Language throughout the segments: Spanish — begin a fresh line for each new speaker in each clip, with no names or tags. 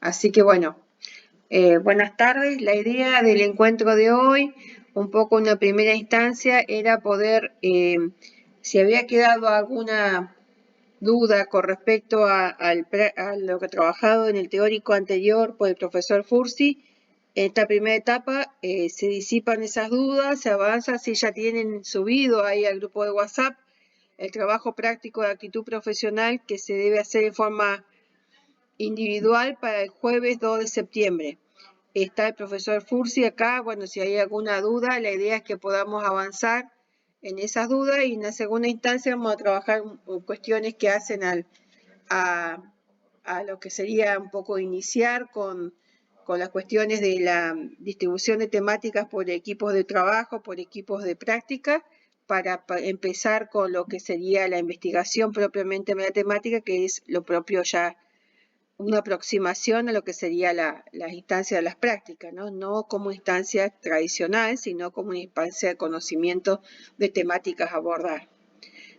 Así que bueno, buenas tardes. La idea del encuentro de hoy, un poco una primera instancia, era poder, si había quedado alguna duda con respecto a lo que ha trabajado en el teórico anterior por el profesor Fursi, en esta primera etapa se disipan esas dudas, se avanza, si ya tienen subido ahí al grupo de WhatsApp el trabajo práctico de actitud profesional que se debe hacer en forma individual para el jueves 2 de septiembre. Está el profesor Fursi acá, bueno, si hay alguna duda, la idea es que podamos avanzar en esas dudas y en la segunda instancia vamos a trabajar cuestiones que hacen a lo que sería un poco iniciar con las cuestiones de la distribución de temáticas por equipos de trabajo, por equipos de práctica, para empezar con lo que sería la investigación propiamente matemática, que es lo propio ya una aproximación a lo que sería las instancias de las prácticas, no como instancia tradicional, sino como una instancia de conocimiento de temáticas a abordar.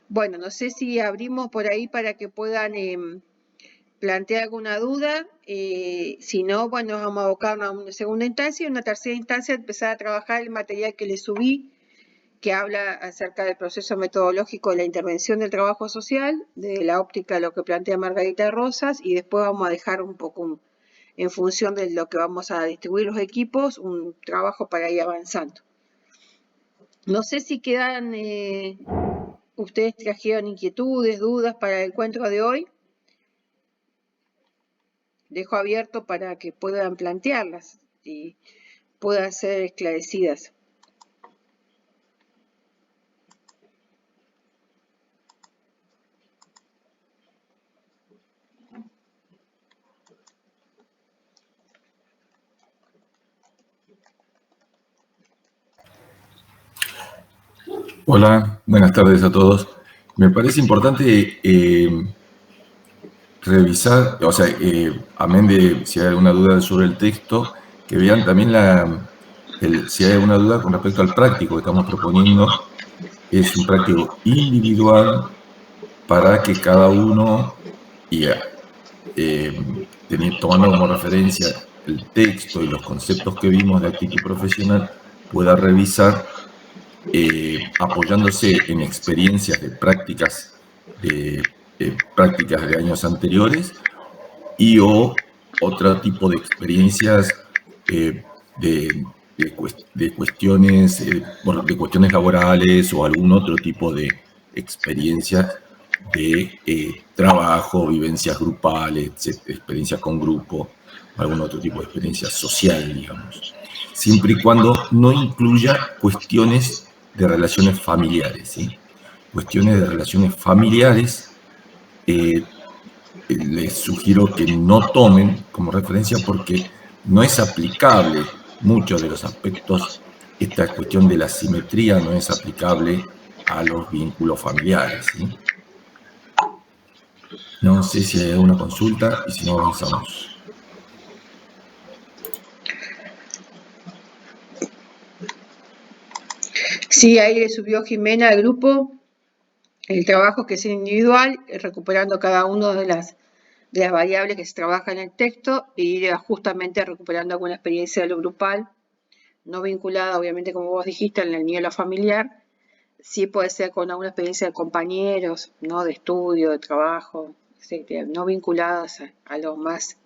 Bueno, no sé si abrimos por ahí para que puedan plantear alguna duda, si no, bueno, vamos a abocar a una segunda instancia y una tercera instancia empezar a trabajar el material que les subí, que habla acerca del proceso metodológico de la intervención del trabajo social, de la óptica de lo que plantea Margarita Rosas, y después vamos a dejar un poco, en función de lo que vamos a distribuir los equipos, un trabajo para ir avanzando. No sé si quedan, ustedes trajeron inquietudes, dudas para el encuentro de hoy. Dejo abierto para que puedan plantearlas y puedan ser esclarecidas.
Hola, buenas tardes a todos. Me parece importante revisar, o sea, amén de si hay alguna duda sobre el texto, que vean también si hay alguna duda con respecto al práctico que estamos proponiendo. Es un práctico individual para que cada uno, tomando como referencia el texto y los conceptos que vimos de actitud profesional, pueda revisar apoyándose en experiencias de prácticas de años anteriores y o otro tipo de experiencias de cuestiones laborales o algún otro tipo de experiencias de trabajo, vivencias grupales, experiencias con grupo, algún otro tipo de experiencia social, digamos. Siempre y cuando no incluya cuestiones de relaciones familiares, ¿sí? Cuestiones de relaciones familiares, les sugiero que no tomen como referencia porque no es aplicable muchos de los aspectos, esta cuestión de la simetría no es aplicable a los vínculos familiares, ¿sí? No sé si hay alguna consulta y si no avanzamos.
Sí, ahí le subió Jimena al grupo el trabajo que es individual, recuperando cada una de las variables que se trabaja en el texto e ir justamente recuperando alguna experiencia de lo grupal, no vinculada obviamente como vos dijiste en el nivel familiar, sí puede ser con alguna experiencia de compañeros, ¿no? De estudio, de trabajo, etcétera, no vinculadas a lo más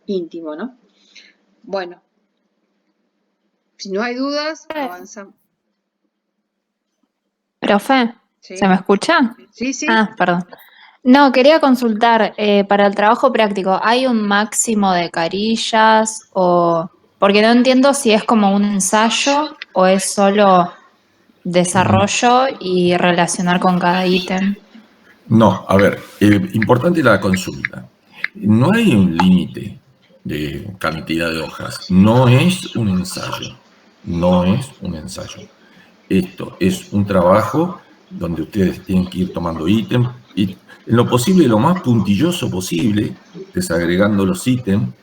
íntimo, ¿no? Bueno, si no hay dudas, avanzamos.
Profe,
¿Sí?
¿se me escucha?
Sí, sí.
Ah, perdón. No, quería consultar, para el trabajo práctico, ¿hay un máximo de carillas o...? Porque no entiendo si es como un ensayo o es solo desarrollo y relacionar con cada ítem.
No, a ver, importante la consulta. No hay un límite de cantidad de hojas. No es un ensayo. No es un ensayo. Esto es un trabajo donde ustedes tienen que ir tomando ítems y en lo posible, lo más puntilloso posible, desagregando los ítems,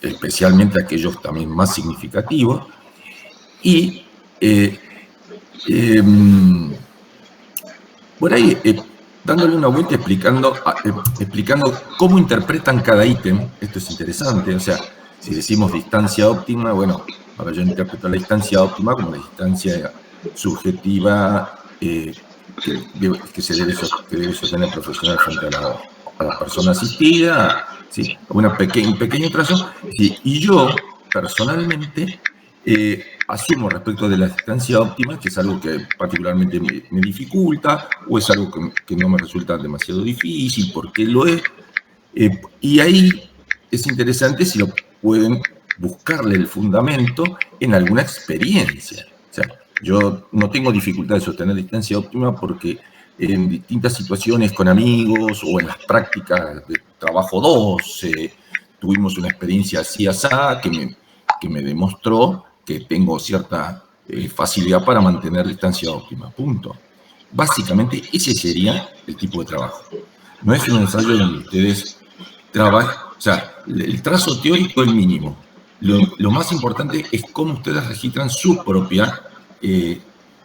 especialmente aquellos también más significativos, y por ahí dándole una vuelta explicando cómo interpretan cada ítem. Esto es interesante, o sea, si decimos distancia óptima, bueno, ahora yo interpreto la distancia óptima como la distancia subjetiva que debe sostener el profesional frente a la persona asistida, ¿sí? Un pequeño trazo, ¿sí? Y yo, personalmente, asumo respecto de la distancia óptima, que es algo que particularmente me dificulta, o es algo que no me resulta demasiado difícil, porque lo es. Y ahí es interesante si lo pueden buscarle el fundamento en alguna experiencia. O sea, yo no tengo dificultad de sostener distancia óptima porque en distintas situaciones con amigos o en las prácticas de trabajo 2 tuvimos una experiencia así asá que me demostró que tengo cierta facilidad para mantener distancia óptima. Punto. Básicamente ese sería el tipo de trabajo. No es un ensayo donde ustedes trabajan, o sea, el trazo teórico es mínimo. Lo más importante es cómo ustedes registran su propia,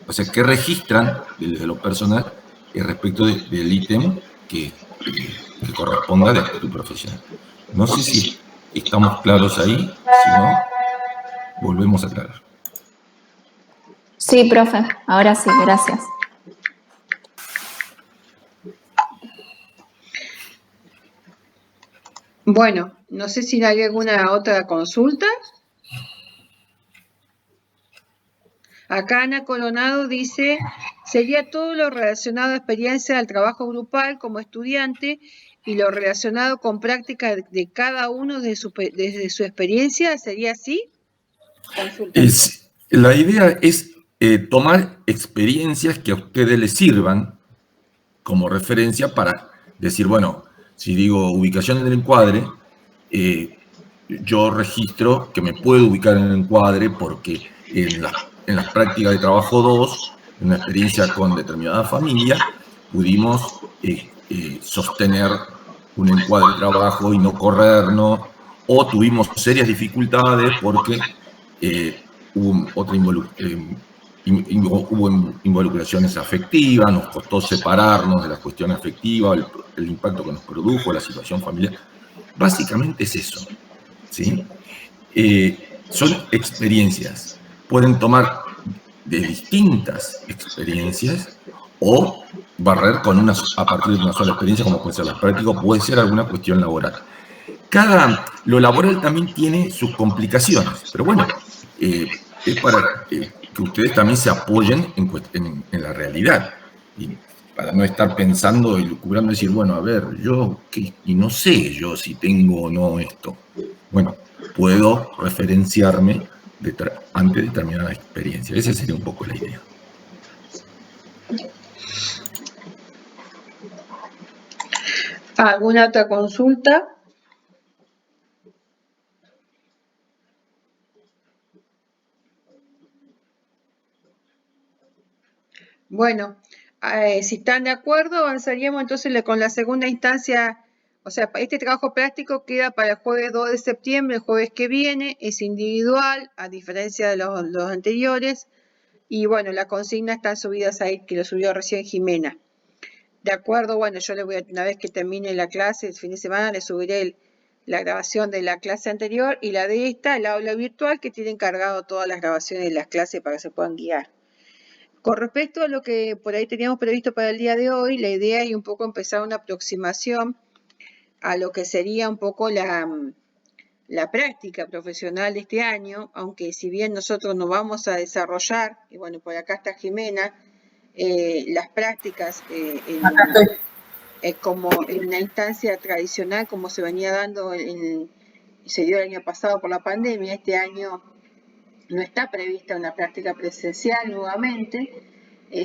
o sea, qué registran desde lo personal respecto del ítem que corresponda de actitud profesional. No sé si estamos claros ahí, si no, volvemos a aclarar.
Sí, profe, ahora sí, gracias.
Bueno, no sé si hay alguna otra consulta. Acá Ana Coronado dice, sería todo lo relacionado a experiencia del trabajo grupal como estudiante y lo relacionado con práctica de cada uno desde su experiencia, ¿sería así? Consulta.
La idea es tomar experiencias que a ustedes les sirvan como referencia para decir, bueno, si digo ubicación en el encuadre, yo registro que me puedo ubicar en el encuadre porque en las prácticas de trabajo 2, en una experiencia con determinada familia, pudimos sostener un encuadre de trabajo y no corrernos, o tuvimos serias dificultades porque hubo hubo involucraciones afectivas, nos costó separarnos de la cuestión afectiva, el impacto que nos produjo, la situación familiar. Básicamente es eso, ¿sí? Son experiencias. Pueden tomar de distintas experiencias o barrer a partir de una sola experiencia, como puede ser las prácticas, puede ser alguna cuestión laboral. Lo laboral también tiene sus complicaciones, pero bueno, es para que ustedes también se apoyen en la realidad y para no estar pensando y lucubrando y decir, bueno, a ver, y no sé yo si tengo o no esto. Bueno, puedo referenciarme ante determinada experiencia. Esa sería un poco la idea.
¿Alguna otra consulta? Bueno, si están de acuerdo, avanzaríamos entonces con la segunda instancia. O sea, este trabajo práctico queda para el jueves 2 de septiembre, el jueves que viene, es individual, a diferencia de los anteriores. Y bueno, las consignas están subidas ahí, que lo subió recién Jimena. De acuerdo, bueno, yo una vez que termine la clase, el fin de semana, le subiré la grabación de la clase anterior y la de esta, el aula virtual, que tiene encargado todas las grabaciones de las clases para que se puedan guiar. Con respecto a lo que por ahí teníamos previsto para el día de hoy, la idea es un poco empezar una aproximación a lo que sería un poco la práctica profesional de este año, aunque si bien nosotros nos vamos a desarrollar, y bueno, por acá está Jimena, las prácticas como en una instancia tradicional, como se venía dando, se dio el año pasado por la pandemia, este año no está prevista una práctica presencial nuevamente.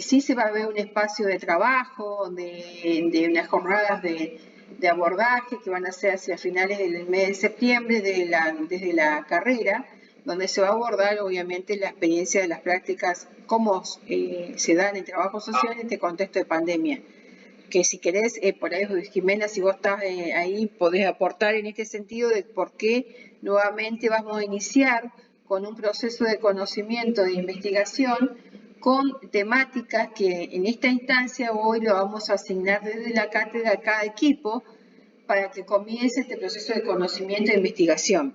Sí se va a ver un espacio de trabajo, de unas jornadas de abordaje que van a ser hacia finales del mes de septiembre desde la carrera, donde se va a abordar obviamente la experiencia de las prácticas, cómo se dan en trabajo social en este contexto de pandemia. Que si querés, por ahí Jimena, si vos estás ahí, podés aportar en este sentido de por qué nuevamente vamos a iniciar con un proceso de conocimiento, de investigación, con temáticas que en esta instancia hoy lo vamos a asignar desde la cátedra a cada equipo para que comience este proceso de conocimiento e investigación.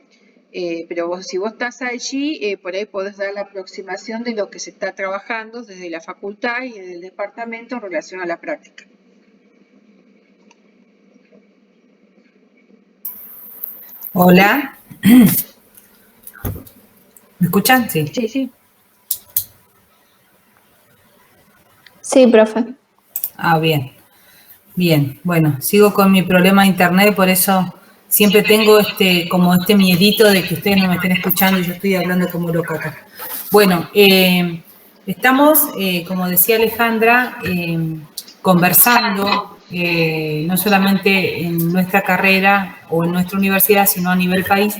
Pero si vos estás allí, por ahí podés dar la aproximación de lo que se está trabajando desde la facultad y desde el departamento en relación a la práctica.
Hola. ¿Me escuchan? Sí.
Sí, sí.
Sí, profe.
Bien. Bien, bueno, sigo con mi problema de internet, por eso siempre tengo como este miedito de que ustedes no me estén escuchando y yo estoy hablando como loca acá. Bueno, estamos, como decía Alejandra, conversando, no solamente en nuestra carrera o en nuestra universidad, sino a nivel país,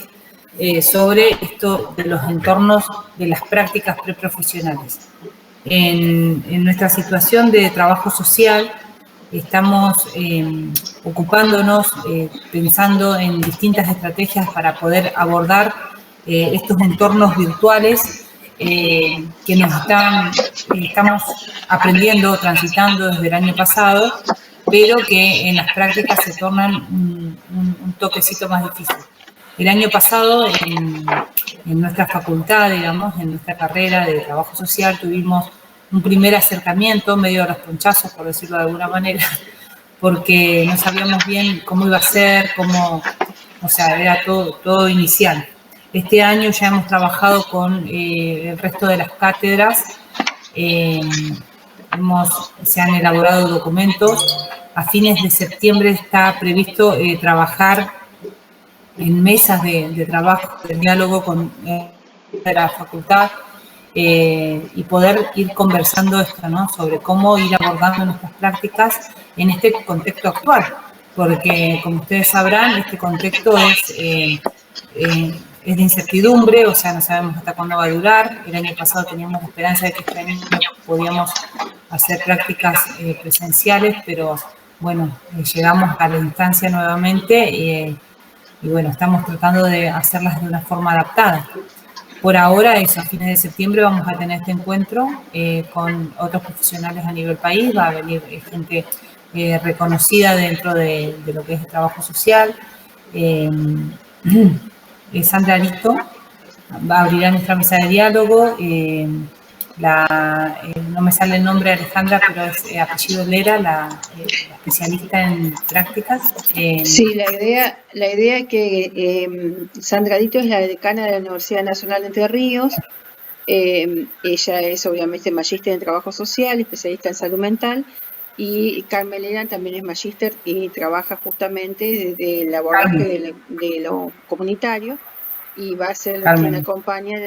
sobre esto de los entornos de las prácticas preprofesionales. En nuestra situación de trabajo social, estamos ocupándonos, pensando en distintas estrategias para poder abordar estos entornos virtuales que estamos aprendiendo, transitando desde el año pasado, pero que en las prácticas se tornan un toquecito más difícil. El año pasado, en nuestra facultad, digamos, en nuestra carrera de trabajo social, tuvimos un primer acercamiento, medio de los ponchazos, por decirlo de alguna manera, porque no sabíamos bien cómo iba a ser, o sea, era todo inicial. Este año ya hemos trabajado con el resto de las cátedras, se han elaborado documentos. A fines de septiembre está previsto trabajar en mesas de trabajo, de diálogo con la facultad y poder ir conversando esto, ¿no? Sobre cómo ir abordando nuestras prácticas en este contexto actual, porque como ustedes sabrán, este contexto es de incertidumbre, o sea, no sabemos hasta cuándo va a durar. El año pasado teníamos la esperanza de que este año podíamos hacer prácticas presenciales, pero bueno, llegamos a la instancia nuevamente y bueno, estamos tratando de hacerlas de una forma adaptada. Por ahora, eso, a fines de septiembre vamos a tener este encuentro con otros profesionales a nivel país, va a venir gente reconocida dentro de lo que es el trabajo social. Sandra Arito abrirá nuestra mesa de diálogo. No me sale el nombre de Alejandra, pero es apellido Lera, la especialista en prácticas.
Sí, la idea es que Sandra Dito es la decana de la Universidad Nacional de Entre Ríos. Ella es obviamente magíster en trabajo social, especialista en salud mental, y Carmen Lera también es magíster y trabaja justamente desde el abordaje de lo comunitario, y va a ser quien acompaña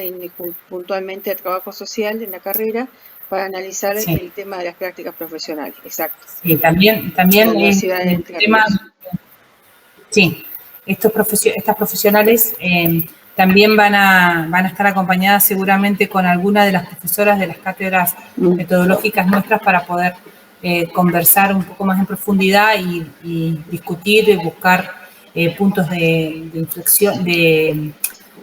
puntualmente el trabajo social en la carrera para analizar el tema de las prácticas profesionales. Exacto.
Sí, también es el tema. Sí, estas profesionales también van a estar acompañadas seguramente con alguna de las profesoras de las cátedras metodológicas nuestras para poder conversar un poco más en profundidad y discutir y buscar puntos de inflexión,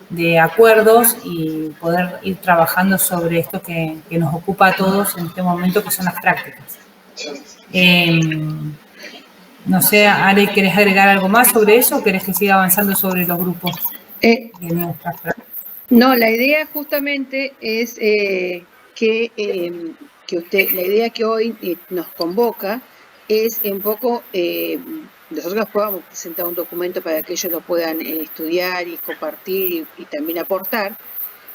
de acuerdos y poder ir trabajando sobre esto que nos ocupa a todos en este momento, que son las prácticas. No sé, Ale, ¿querés agregar algo más sobre eso o querés que siga avanzando sobre los grupos?
No, la idea justamente es que la idea que hoy nos convoca es un poco, nosotros podamos presentar un documento para que ellos lo puedan estudiar y compartir y también aportar.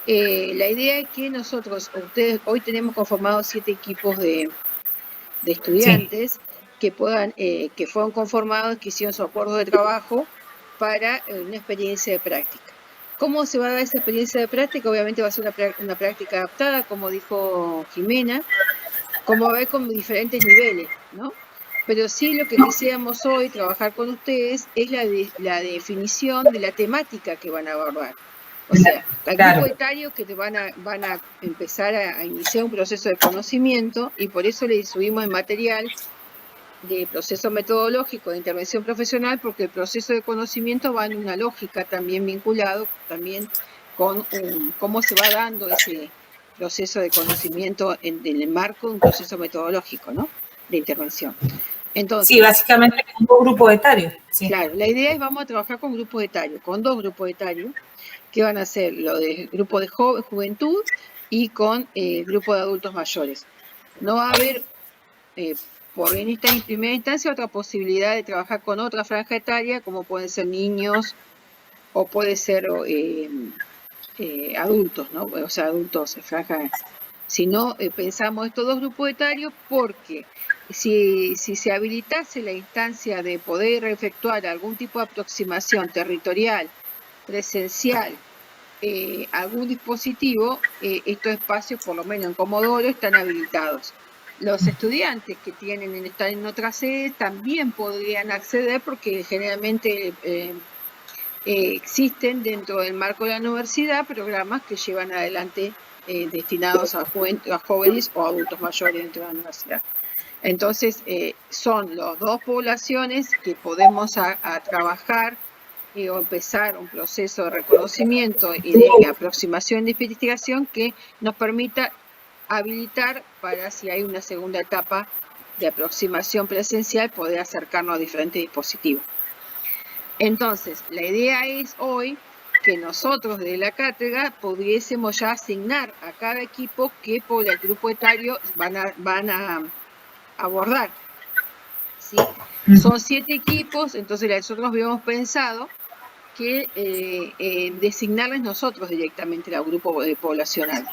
La idea es que ustedes, hoy tenemos conformados 7 equipos de estudiantes. Sí. Que fueron conformados, que hicieron su acuerdo de trabajo para una experiencia de práctica. ¿Cómo se va a dar esa experiencia de práctica? Obviamente va a ser una práctica adaptada, como dijo Jimena, como va a haber con diferentes niveles, ¿no? Pero sí lo que quisiéramos hoy trabajar con ustedes es la definición de la temática que van a abordar. O sea, al grupo etario que van a empezar a iniciar un proceso de conocimiento, y por eso les subimos el material de proceso metodológico de intervención profesional, porque el proceso de conocimiento va en una lógica también vinculado también con cómo se va dando ese proceso de conocimiento en el marco de un proceso metodológico, ¿no? De intervención. Entonces,
sí, básicamente con 2 grupos etarios. Sí.
Claro, la idea es vamos a trabajar con grupos etarios, con 2 grupos etarios, que van a ser lo del grupo de juventud y con el grupo de adultos mayores. No va a haber, por en esta primera instancia, otra posibilidad de trabajar con otra franja etaria, como pueden ser niños o puede ser adultos, ¿no? O sea, adultos, franja. Si no, pensamos estos 2 grupos etarios porque si se habilitase la instancia de poder efectuar algún tipo de aproximación territorial, presencial, algún dispositivo, estos espacios, por lo menos en Comodoro, están habilitados. Los estudiantes que están en otras sedes también podrían acceder porque generalmente existen dentro del marco de la universidad programas que llevan adelante destinados a jóvenes o adultos mayores dentro de la universidad. Entonces, son las 2 poblaciones que podemos a trabajar o empezar un proceso de reconocimiento y de aproximación de investigación que nos permita habilitar para, si hay una segunda etapa de aproximación presencial, poder acercarnos a diferentes dispositivos. Entonces, la idea es hoy que nosotros de la cátedra pudiésemos ya asignar a cada equipo qué por el grupo etario van a abordar. ¿Sí? Son 7 equipos, entonces nosotros habíamos pensado que designarles nosotros directamente al grupo poblacional,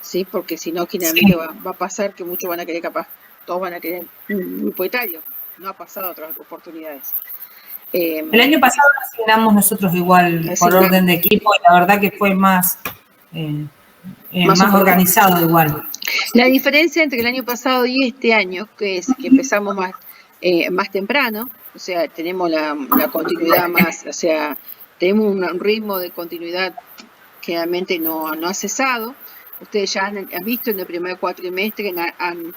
¿sí? Porque si no, generalmente va a pasar que muchos van a querer, capaz, todos van a querer un grupo etario. No ha pasado otras oportunidades.
El año pasado lo asignamos nosotros igual por orden de equipo y la verdad que fue más organizado igual.
La diferencia entre el año pasado y este año, que es que empezamos más temprano, o sea, tenemos la continuidad más, o sea, tenemos un ritmo de continuidad que realmente no ha cesado. Ustedes ya han visto en el primer cuatrimestre que han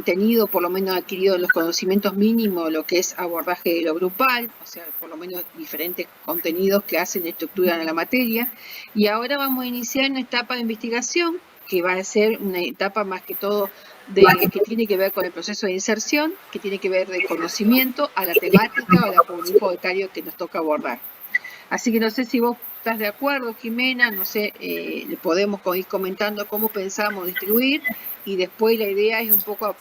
tenido, por lo menos adquirido los conocimientos mínimos, lo que es abordaje de lo grupal, o sea, por lo menos diferentes contenidos que hacen estructuran a la materia. Y ahora vamos a iniciar una etapa de investigación, que va a ser una etapa más que todo que tiene que ver con el proceso de inserción, que tiene que ver de conocimiento a la temática o al grupo etario que nos toca abordar. Así que no sé si vos estás de acuerdo, Jimena, no sé, le podemos ir comentando cómo pensamos distribuir y después la idea es un poco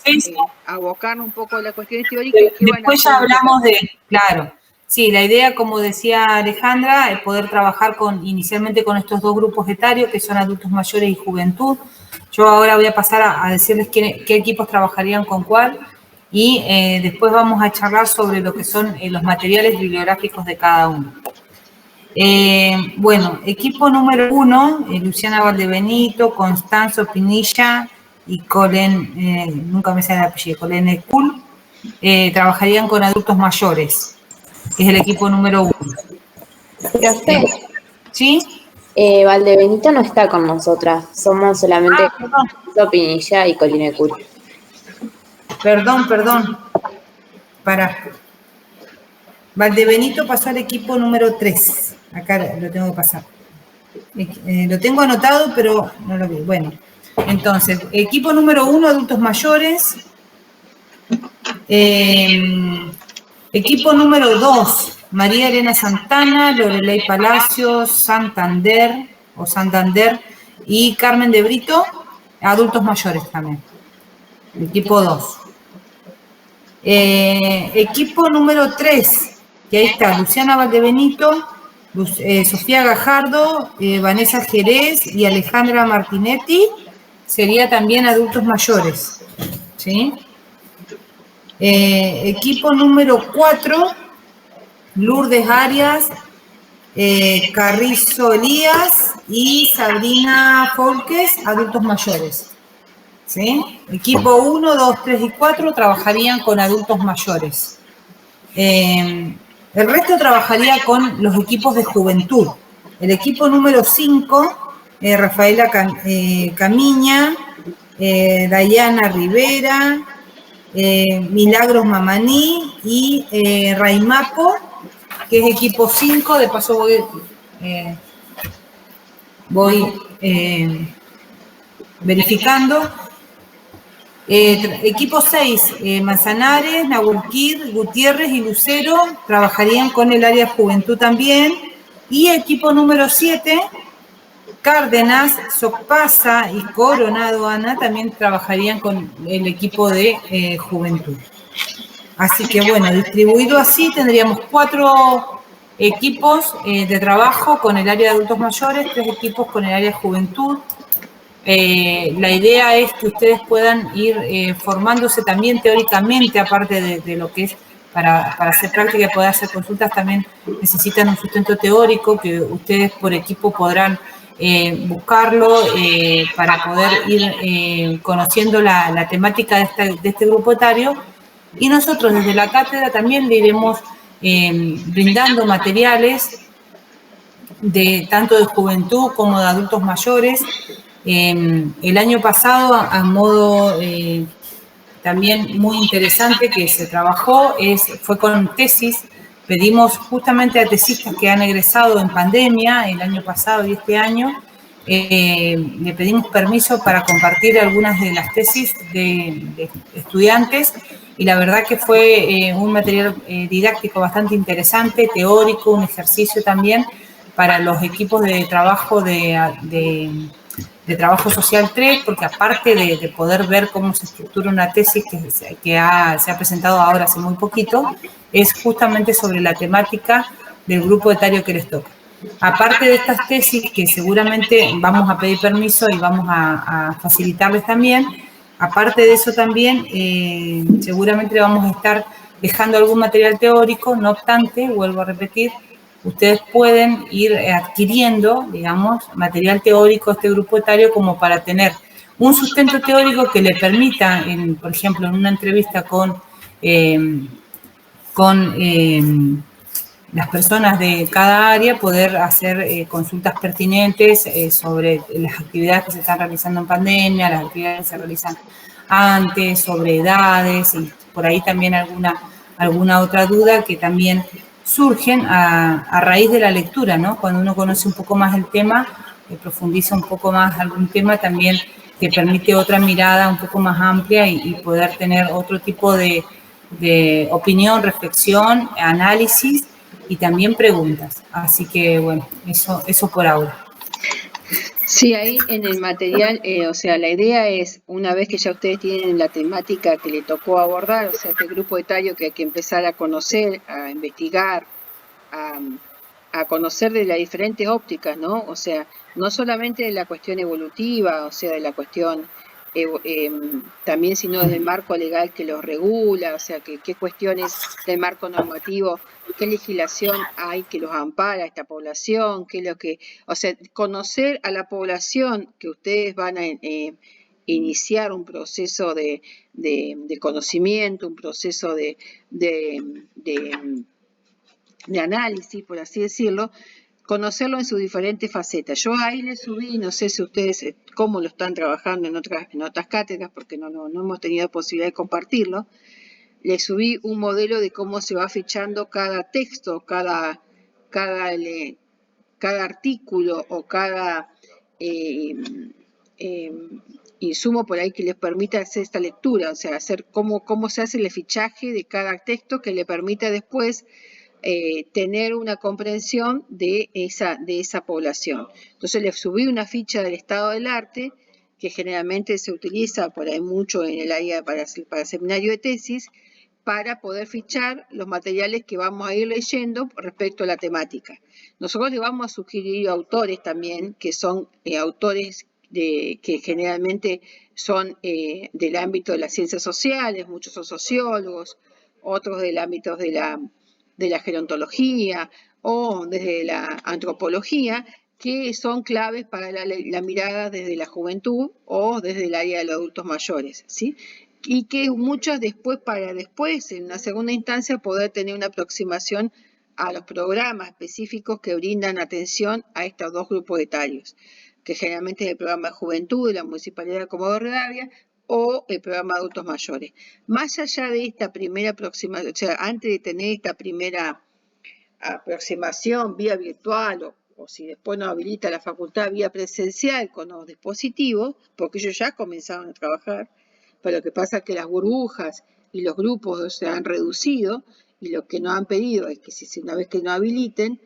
abocarnos un poco a la cuestión teórica.
Después ya hablamos claro, sí, la idea, como decía Alejandra, es poder trabajar inicialmente con estos 2 grupos etarios, que son adultos mayores y juventud. Yo ahora voy a pasar a decirles qué equipos trabajarían con cuál y después vamos a charlar sobre lo que son los materiales bibliográficos de cada uno. Bueno, equipo número 1, Luciana Valdebenito, Constanzo Pinilla y Colén, nunca me sale el apellido, Colén Ecul, trabajarían con adultos mayores, que es el equipo número 1.
Profe,
¿Sí?
Valdebenito no está con nosotras, somos solamente Pinilla y Colén Ecul.
Perdón. Valdebenito pasó al equipo número 3. Acá lo tengo que pasar. Lo tengo anotado, pero no lo vi. Bueno, entonces, equipo número 1, adultos mayores. Equipo número 2, María Elena Santana, Lorelei Palacios, Santander y Carmen de Brito, adultos mayores también. Equipo 2. Equipo número 3, que ahí está Luciana Valdebenito, Sofía Gajardo, Vanessa Jerez y Alejandra Martinetti, sería también adultos mayores. ¿Sí? Equipo número 4, Lourdes Arias, Carrizo Elías y Sabrina Folques, adultos mayores. ¿Sí? Equipo 1, 2, 3 y 4 trabajarían con adultos mayores. El resto trabajaría con los equipos de juventud. El equipo número 5, Rafaela Camiña, Dayana Rivera, Milagros Mamaní y Raimapo, que es equipo 5. De paso voy verificando. Equipo 6, Manzanares, Nahuelquir, Gutiérrez y Lucero trabajarían con el área de juventud también. Y equipo número 7, Cárdenas, Socpasa y Coronado Ana también trabajarían con el equipo de juventud. Así que bueno, distribuido así tendríamos 4 equipos de trabajo con el área de adultos mayores, 3 equipos con el área de juventud. La idea es que ustedes puedan ir formándose también teóricamente, aparte de lo que es para hacer práctica y poder hacer consultas, también necesitan un sustento teórico que ustedes por equipo podrán buscarlo para poder ir conociendo la temática de este grupo etario. Y nosotros desde la cátedra también le iremos brindando materiales tanto de juventud como de adultos mayores. El año pasado, a modo también muy interesante que se trabajó, fue con tesis. Pedimos justamente a tesistas que han egresado en pandemia el año pasado y este año, le pedimos permiso para compartir algunas de las tesis de estudiantes, y la verdad que fue un material didáctico bastante interesante, teórico, un ejercicio también para los equipos de trabajo de Trabajo Social 3, porque aparte de poder ver cómo se estructura una tesis que se ha presentado ahora hace muy poquito, es justamente sobre la temática del grupo etario que les toca. Aparte de estas tesis, que seguramente vamos a pedir permiso y vamos a facilitarles también, aparte de eso también seguramente vamos a estar dejando algún material teórico. No obstante, vuelvo a repetir, ustedes pueden ir adquiriendo, digamos, material teórico a este grupo etario como para tener un sustento teórico que le permita, por ejemplo, en una entrevista con las personas de cada área, poder hacer consultas pertinentes sobre las actividades que se están realizando en pandemia, las actividades que se realizan antes, sobre edades, y por ahí también alguna otra duda que también surgen a raíz de la lectura, ¿no? Cuando uno conoce un poco más el tema, profundiza un poco más algún tema, también te permite otra mirada un poco más amplia y poder tener otro tipo de opinión, reflexión, análisis y también preguntas. Así que, bueno, eso por ahora.
Sí, ahí en el material, o sea, la idea es, una vez que ya ustedes tienen la temática que le tocó abordar, o sea, este grupo etario que hay que empezar a conocer, a investigar, a conocer de las diferentes ópticas, ¿no? O sea, no solamente de la cuestión evolutiva, o sea, de la cuestión también, sino del marco legal que los regula, o sea, qué cuestiones del marco normativo, qué legislación hay que los ampara a esta población, qué es lo que, o sea, conocer a la población que ustedes van a iniciar un proceso de conocimiento, un proceso de análisis, por así decirlo, conocerlo en sus diferentes facetas. Yo ahí le subí, no sé si ustedes cómo lo están trabajando en otras cátedras, porque no hemos tenido posibilidad de compartirlo. Le subí un modelo de cómo se va fichando cada texto, cada artículo o cada insumo por ahí que les permita hacer esta lectura, o sea, hacer cómo se hace el fichaje de cada texto que le permita después tener una comprensión de esa población. Entonces le subí una ficha del estado del arte, que generalmente se utiliza por ahí mucho en el área para seminario de tesis, para poder fichar los materiales que vamos a ir leyendo respecto a la temática. Nosotros le vamos a sugerir autores también, que son autores que generalmente son del ámbito de las ciencias sociales, muchos son sociólogos, otros del ámbito de la gerontología o desde la antropología, que son claves para la mirada desde la juventud o desde el área de los adultos mayores, ¿sí? Y que muchos para después, en una segunda instancia, poder tener una aproximación a los programas específicos que brindan atención a estos dos grupos etarios, que generalmente es el programa de juventud de la Municipalidad de Comodoro Rivadavia o el programa de adultos mayores. Más allá de esta primera aproximación, o sea, antes de tener esta primera aproximación vía virtual o si después no habilita la facultad vía presencial con los dispositivos, porque ellos ya comenzaron a trabajar, pero lo que pasa es que las burbujas y los grupos se han reducido, y lo que nos han pedido es que si una vez que no habiliten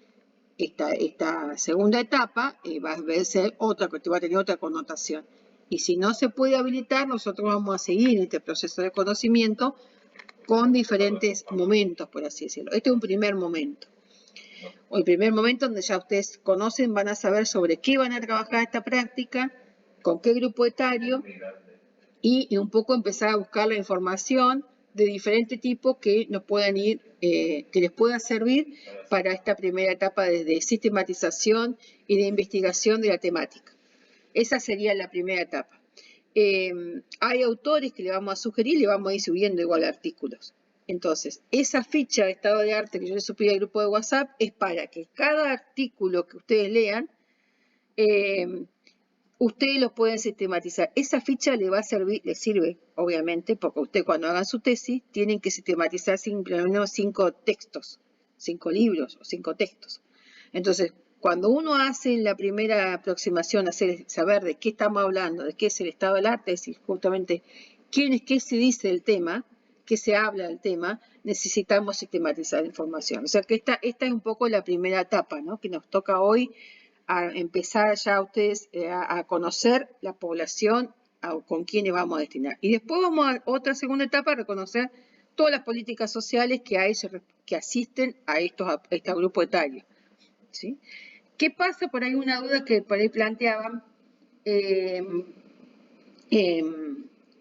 esta segunda etapa, va a ser otra, que va a tener otra connotación. Y si no se puede habilitar, nosotros vamos a seguir este proceso de conocimiento con diferentes momentos, por así decirlo. Este es un primer momento. O el primer momento donde ya ustedes conocen, van a saber sobre qué van a trabajar esta práctica, con qué grupo etario, y un poco empezar a buscar la información de diferente tipo que nos puedan ir, que les pueda servir para esta primera etapa de sistematización y de investigación de la temática. Esa sería la primera etapa. Hay autores que le vamos a sugerir, le vamos a ir subiendo igual artículos. Entonces, esa ficha de estado de arte que yo les subí al grupo de WhatsApp es para que cada artículo que ustedes lean, ustedes los pueden sistematizar. Esa ficha le va a servir, le sirve, obviamente, porque ustedes cuando hagan su tesis tienen que sistematizar simplemente 5 textos, 5 libros o 5 textos. Entonces, cuando uno hace la primera aproximación, saber de qué estamos hablando, de qué es el estado del arte, es decir, justamente qué se dice del tema, qué se habla del tema, necesitamos sistematizar la información. O sea que esta es un poco la primera etapa, ¿no?, que nos toca hoy, a empezar ya ustedes a conocer la población con quienes vamos a destinar. Y después vamos a otra segunda etapa, a reconocer todas las políticas sociales que hay, que asisten a estos grupos etarios, ¿sí? ¿Qué pasa? Por ahí una duda que por ahí planteaban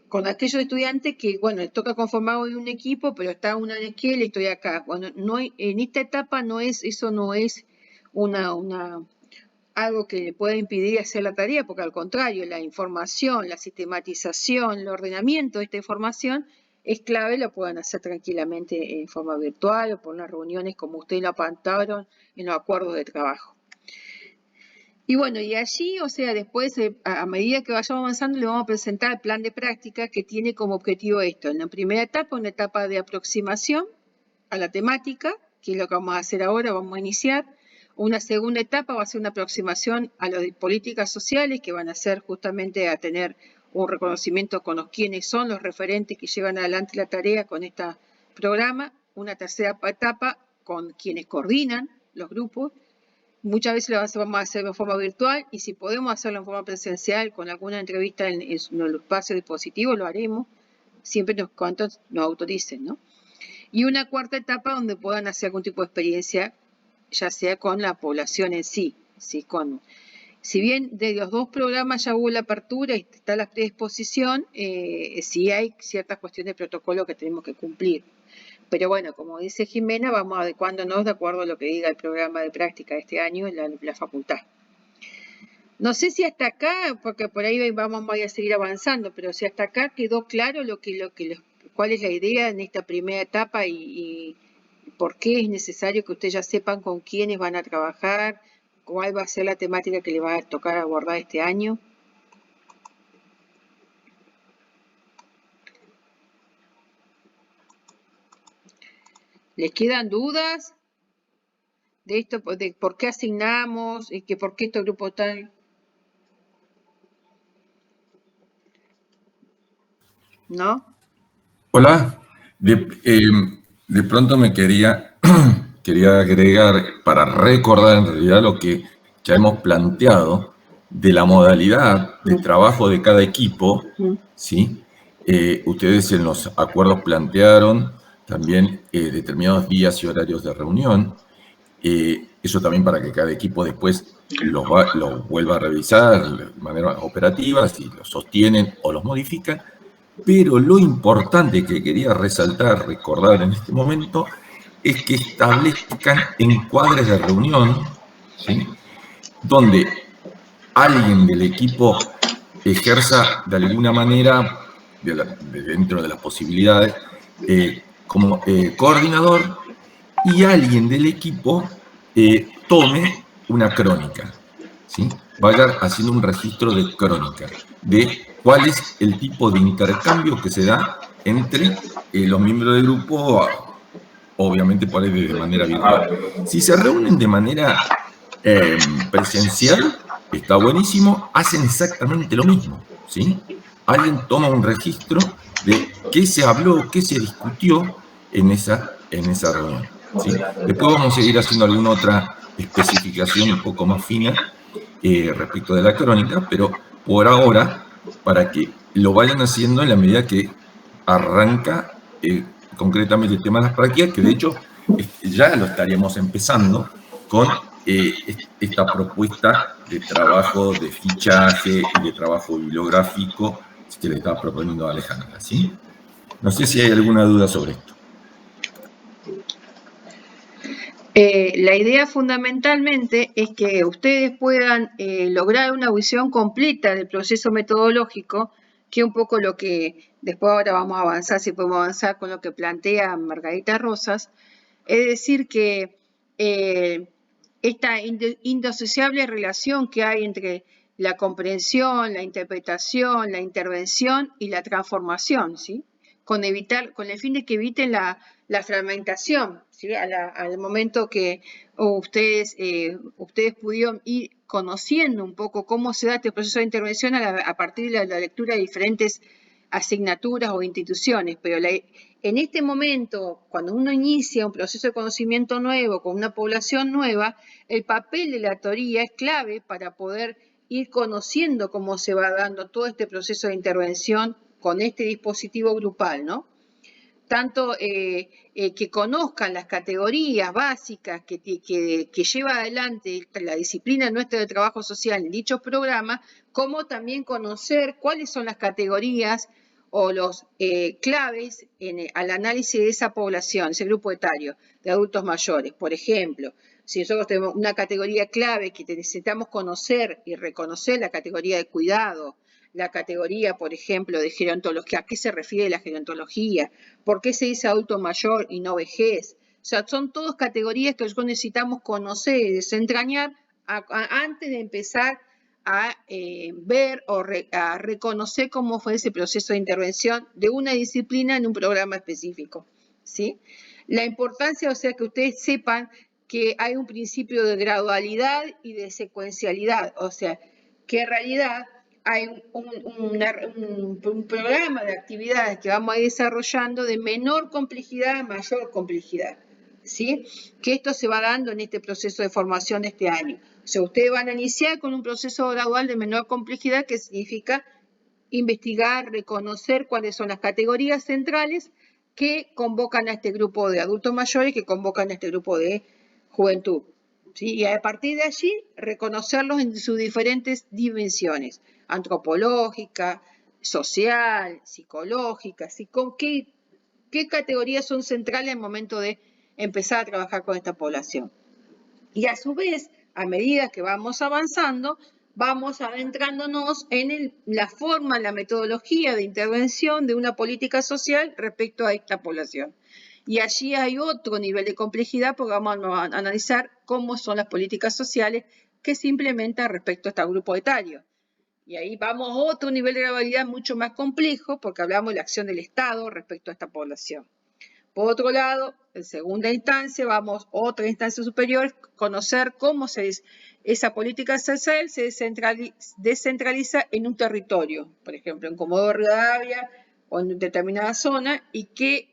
con aquellos estudiantes que, bueno, les toca conformar hoy un equipo, pero está una en esquela y estoy acá. Bueno, en esta etapa eso no es algo que le pueda impedir hacer la tarea, porque al contrario, la información, la sistematización, el ordenamiento de esta información es clave, lo pueden hacer tranquilamente en forma virtual o por las reuniones como ustedes lo apuntaron en los acuerdos de trabajo. Y bueno, y allí, o sea, después, a medida que vayamos avanzando, le vamos a presentar el plan de práctica que tiene como objetivo esto. En la primera etapa, una etapa de aproximación a la temática, que es lo que vamos a hacer ahora, vamos a iniciar. Una segunda etapa va a ser una aproximación a las políticas sociales, que van a ser justamente a tener un reconocimiento con quiénes son los referentes que llevan adelante la tarea con este programa. Una tercera etapa con quienes coordinan los grupos. Muchas veces lo vamos a hacer de forma virtual, y si podemos hacerlo en forma presencial con alguna entrevista en el espacio dispositivo, lo haremos, siempre cuantos nos autoricen, ¿no? Y una cuarta etapa donde puedan hacer algún tipo de experiencia, ya sea con la población en sí, si bien de los dos programas ya hubo la apertura y está la predisposición, sí hay ciertas cuestiones de protocolo que tenemos que cumplir. Pero bueno, como dice Jimena, vamos adecuándonos de acuerdo a lo que diga el programa de práctica de este año en la facultad. No sé si hasta acá, porque por ahí vamos a seguir avanzando, pero si hasta acá quedó claro cuál es la idea en esta primera etapa y por qué es necesario que ustedes ya sepan con quiénes van a trabajar, cuál va a ser la temática que les va a tocar abordar este año. ¿Les quedan dudas de esto, de por qué asignamos y que por qué estos grupos están? ¿No?
Hola, de pronto me quería agregar para recordar en realidad lo que ya hemos planteado de la modalidad de trabajo de cada equipo, ¿sí? Ustedes en los acuerdos plantearon también determinados días y horarios de reunión, eso también para que cada equipo después lo vuelva a revisar de manera operativa, si lo sostienen o los modifican. Pero lo importante que quería resaltar, recordar en este momento, es que establezcan encuadres de reunión, ¿sí?, donde alguien del equipo ejerza de alguna manera, dentro de las posibilidades, como coordinador, y alguien del equipo tome una crónica, ¿sí? Vaya haciendo un registro de crónica, de cuál es el tipo de intercambio que se da entre los miembros del grupo, obviamente por ahí de manera virtual. Si se reúnen de manera presencial está buenísimo, hacen exactamente lo mismo, ¿sí? Alguien toma un registro de qué se habló, qué se discutió en esa reunión, ¿sí? Después vamos a seguir haciendo alguna otra especificación un poco más fina respecto de la crónica, pero por ahora, para que lo vayan haciendo en la medida que arranca concretamente el tema de las prácticas, que de hecho ya lo estaríamos empezando con esta propuesta de trabajo de fichaje y de trabajo bibliográfico que le estaba proponiendo a Alejandra, ¿sí? No sé si hay alguna duda sobre esto.
La idea fundamentalmente es que ustedes puedan lograr una visión completa del proceso metodológico, que es un poco lo que después ahora vamos a avanzar, si podemos avanzar con lo que plantea Margarita Rosas, es decir que esta indisociable relación que hay entre la comprensión, la interpretación, la intervención y la transformación, ¿sí? Con el fin de que eviten la fragmentación, ¿sí? Al momento que ustedes pudieron ir conociendo un poco cómo se da este proceso de intervención a partir de la lectura de diferentes asignaturas o instituciones, pero en este momento, cuando uno inicia un proceso de conocimiento nuevo con una población nueva, el papel de la teoría es clave para poder ir conociendo cómo se va dando todo este proceso de intervención con este dispositivo grupal, ¿no? Tanto que conozcan las categorías básicas que lleva adelante la disciplina nuestra de trabajo social en dichos programas, como también conocer cuáles son las categorías o los claves al análisis de esa población, ese grupo etario de adultos mayores. Por ejemplo, si nosotros tenemos una categoría clave que necesitamos conocer y reconocer, la categoría de cuidado, la categoría, por ejemplo, de gerontología, ¿a qué se refiere la gerontología? ¿Por qué se dice adulto mayor y no vejez? O sea, son todas categorías que nosotros necesitamos conocer y desentrañar antes de empezar a ver o a reconocer cómo fue ese proceso de intervención de una disciplina en un programa específico, ¿sí? La importancia, o sea, que ustedes sepan que hay un principio de gradualidad y de secuencialidad, o sea, que en realidad hay un programa de actividades que vamos a ir desarrollando de menor complejidad a mayor complejidad, ¿sí? Que esto se va dando en este proceso de formación de este año. O sea, ustedes van a iniciar con un proceso gradual de menor complejidad, que significa investigar, reconocer cuáles son las categorías centrales que convocan a este grupo de adultos mayores, que convocan a este grupo de juventud, ¿sí? Y a partir de allí, reconocerlos en sus diferentes dimensiones, antropológica, social, psicológica, ¿qué categorías son centrales al momento de empezar a trabajar con esta población? Y a su vez, a medida que vamos avanzando, vamos adentrándonos en la forma, la metodología de intervención de una política social respecto a esta población. Y allí hay otro nivel de complejidad porque vamos a analizar cómo son las políticas sociales que se implementan respecto a este grupo etario. Y ahí vamos a otro nivel de gradualidad mucho más complejo porque hablamos de la acción del Estado respecto a esta población. Por otro lado, en segunda instancia, vamos a otra instancia superior, conocer cómo esa política social se descentraliza en un territorio, por ejemplo, en Comodoro Rivadavia o en determinada zona, y qué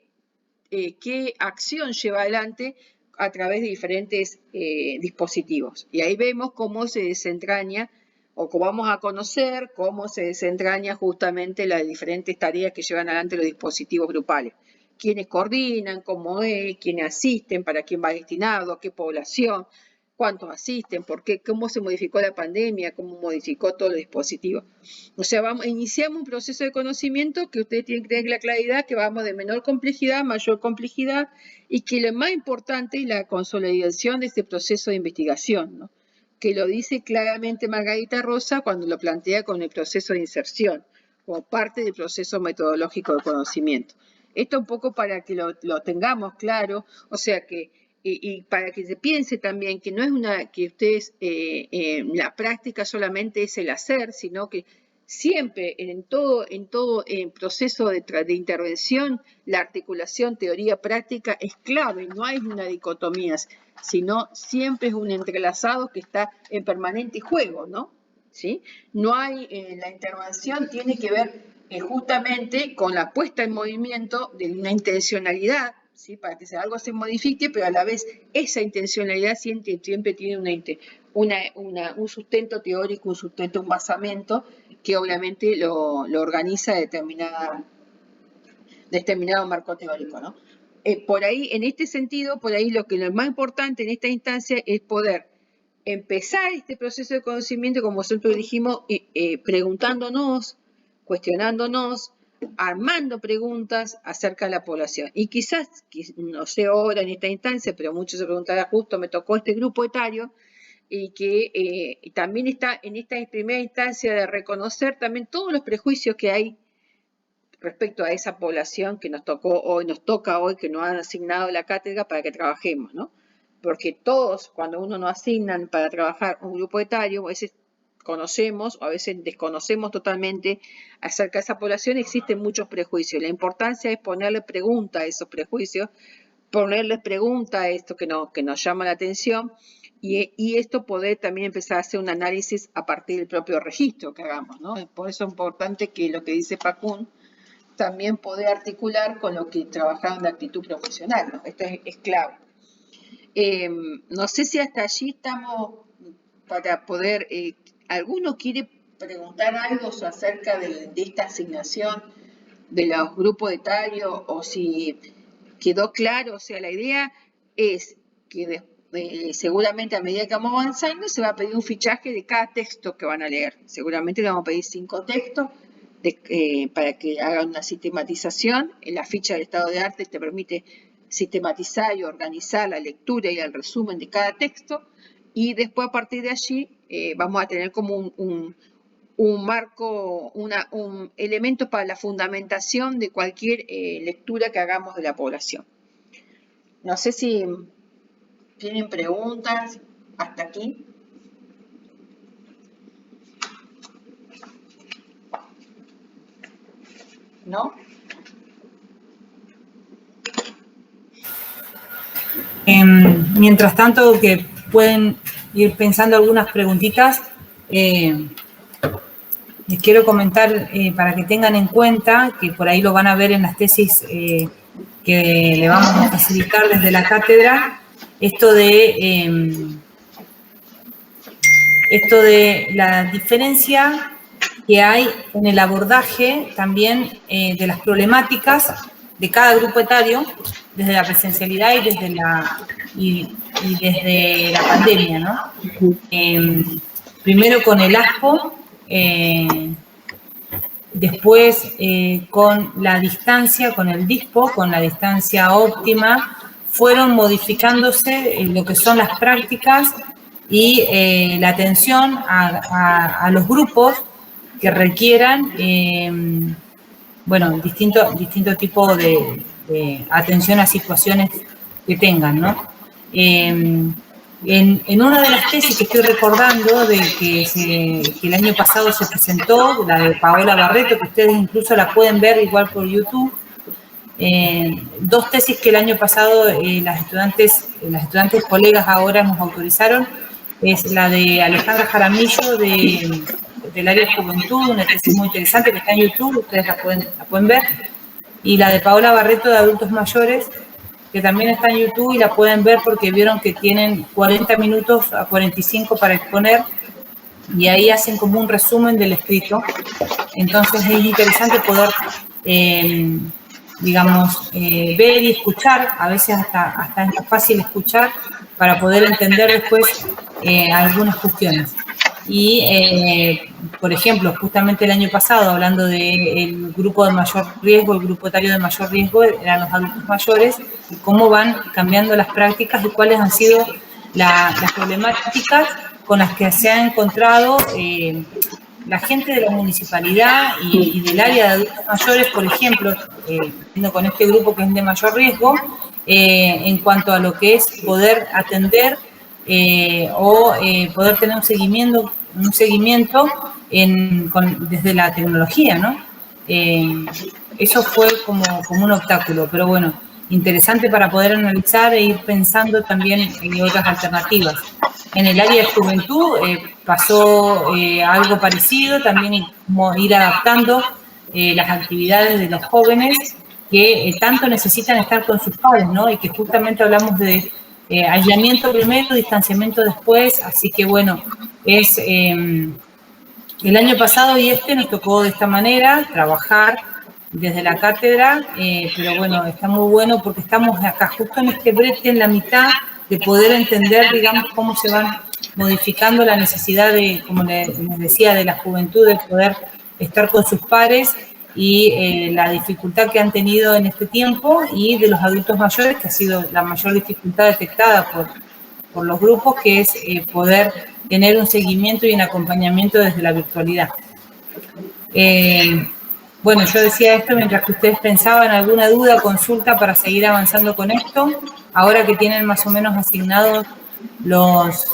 acción lleva adelante a través de diferentes dispositivos. Y ahí vemos cómo se desentraña, o cómo vamos a conocer cómo se desentraña justamente las diferentes tareas que llevan adelante los dispositivos grupales. Quiénes coordinan, cómo es, quiénes asisten, para quién va destinado, a qué población, cuántos asisten, por qué, cómo se modificó la pandemia, cómo modificó todo el dispositivo. O sea, iniciamos un proceso de conocimiento que ustedes tienen que tener la claridad que vamos de menor complejidad a mayor complejidad y que lo más importante es la consolidación de este proceso de investigación, ¿no? Que lo dice claramente Margarita Rosa cuando lo plantea con el proceso de inserción, como parte del proceso metodológico de conocimiento. Esto un poco para que lo tengamos claro, o sea que, y para que se piense también que no es que ustedes, la práctica solamente es el hacer, sino que siempre en todo proceso de intervención, la articulación teoría-práctica es clave, no hay una dicotomía, sino siempre es un entrelazado que está en permanente juego, ¿no? ¿Sí? No hay, la intervención tiene que ver justamente con la puesta en movimiento de una intencionalidad, ¿sí? Para que algo se modifique, pero a la vez esa intencionalidad siempre tiene un sustento teórico, un basamento que obviamente lo organiza determinado marco teórico, ¿no? Por ahí, en este sentido, por ahí lo más importante en esta instancia es poder empezar este proceso de conocimiento, como nosotros dijimos, preguntándonos, cuestionándonos, armando preguntas acerca de la población. Y quizás, no sé ahora en esta instancia, pero muchos se preguntarán, justo me tocó este grupo etario, y que también está en esta primera instancia de reconocer también todos los prejuicios que hay respecto a esa población que nos toca hoy, que nos han asignado la cátedra para que trabajemos, ¿no? Porque todos, cuando uno nos asignan para trabajar un grupo etario, a veces conocemos o a veces desconocemos totalmente acerca de esa población, existen muchos prejuicios. La importancia es ponerle pregunta a esos prejuicios, ponerles pregunta a esto que nos llama la atención y esto poder también empezar a hacer un análisis a partir del propio registro que hagamos, ¿no? Por eso es importante que lo que dice Facún también poder articular con lo que trabajaron de actitud profesional, ¿no? Esto es clave. No sé si hasta allí estamos para poder, ¿alguno quiere preguntar algo acerca de esta asignación de los grupos etarios o si quedó claro? O sea, la idea es que seguramente a medida que vamos avanzando se va a pedir un fichaje de cada texto que van a leer. Seguramente le vamos a pedir 5 textos para que hagan una sistematización. En la ficha del estado de arte te permite sistematizar y organizar la lectura y el resumen de cada texto, y después a partir de allí vamos a tener como un marco, un elemento para la fundamentación de cualquier lectura que hagamos de la población. No sé si tienen preguntas hasta aquí. ¿No?
Mientras tanto, que pueden ir pensando algunas preguntitas, les quiero comentar para que tengan en cuenta, que por ahí lo van a ver en las tesis que le vamos a facilitar desde la cátedra, esto de la diferencia que hay en el abordaje también de las problemáticas de cada grupo etario, desde la presencialidad y desde la pandemia, ¿no? Primero con el ASPO, después con la distancia, con el DISPO, con la distancia óptima, fueron modificándose lo que son las prácticas y la atención a los grupos que requieran, distinto tipo de atención a situaciones que tengan, ¿no? En una de las tesis que estoy recordando, que el año pasado se presentó, la de Paola Barreto, que ustedes incluso la pueden ver igual por YouTube, 2 tesis que el año pasado las estudiantes colegas ahora nos autorizaron, es la de Alejandra Jaramillo del área de juventud, una tesis muy interesante que está en YouTube, ustedes la pueden ver, y la de Paola Barreto de adultos mayores, que también está en YouTube y la pueden ver porque vieron que tienen 40 minutos a 45 para exponer y ahí hacen como un resumen del escrito. Entonces es interesante poder, ver y escuchar, a veces hasta es más fácil escuchar para poder entender después algunas cuestiones. Y, por ejemplo, justamente el año pasado, hablando del grupo de mayor riesgo, el grupo etario de mayor riesgo eran los adultos mayores, y cómo van cambiando las prácticas y cuáles han sido las problemáticas con las que se ha encontrado la gente de la municipalidad y del área de adultos mayores, por ejemplo, con este grupo que es de mayor riesgo, en cuanto a lo que es poder atender o poder tener un seguimiento desde la tecnología, ¿no? Eso fue como un obstáculo, pero bueno, interesante para poder analizar e ir pensando también en otras alternativas. En el área de juventud pasó algo parecido, también como ir adaptando las actividades de los jóvenes que tanto necesitan estar con sus padres, ¿no? Y que justamente hablamos de aislamiento primero, distanciamiento después, así que bueno, es el año pasado y nos tocó de esta manera trabajar desde la cátedra, pero bueno, está muy bueno porque estamos acá justo en este brete, en la mitad, de poder entender, digamos, cómo se van modificando la necesidad de, como les decía, de la juventud, de poder estar con sus pares y la dificultad que han tenido en este tiempo, y de los adultos mayores, que ha sido la mayor dificultad detectada por los grupos, que es poder tener un seguimiento y un acompañamiento desde la virtualidad. Bueno, yo decía esto mientras que ustedes pensaban alguna duda, consulta para seguir avanzando con esto. Ahora que tienen más o menos asignados los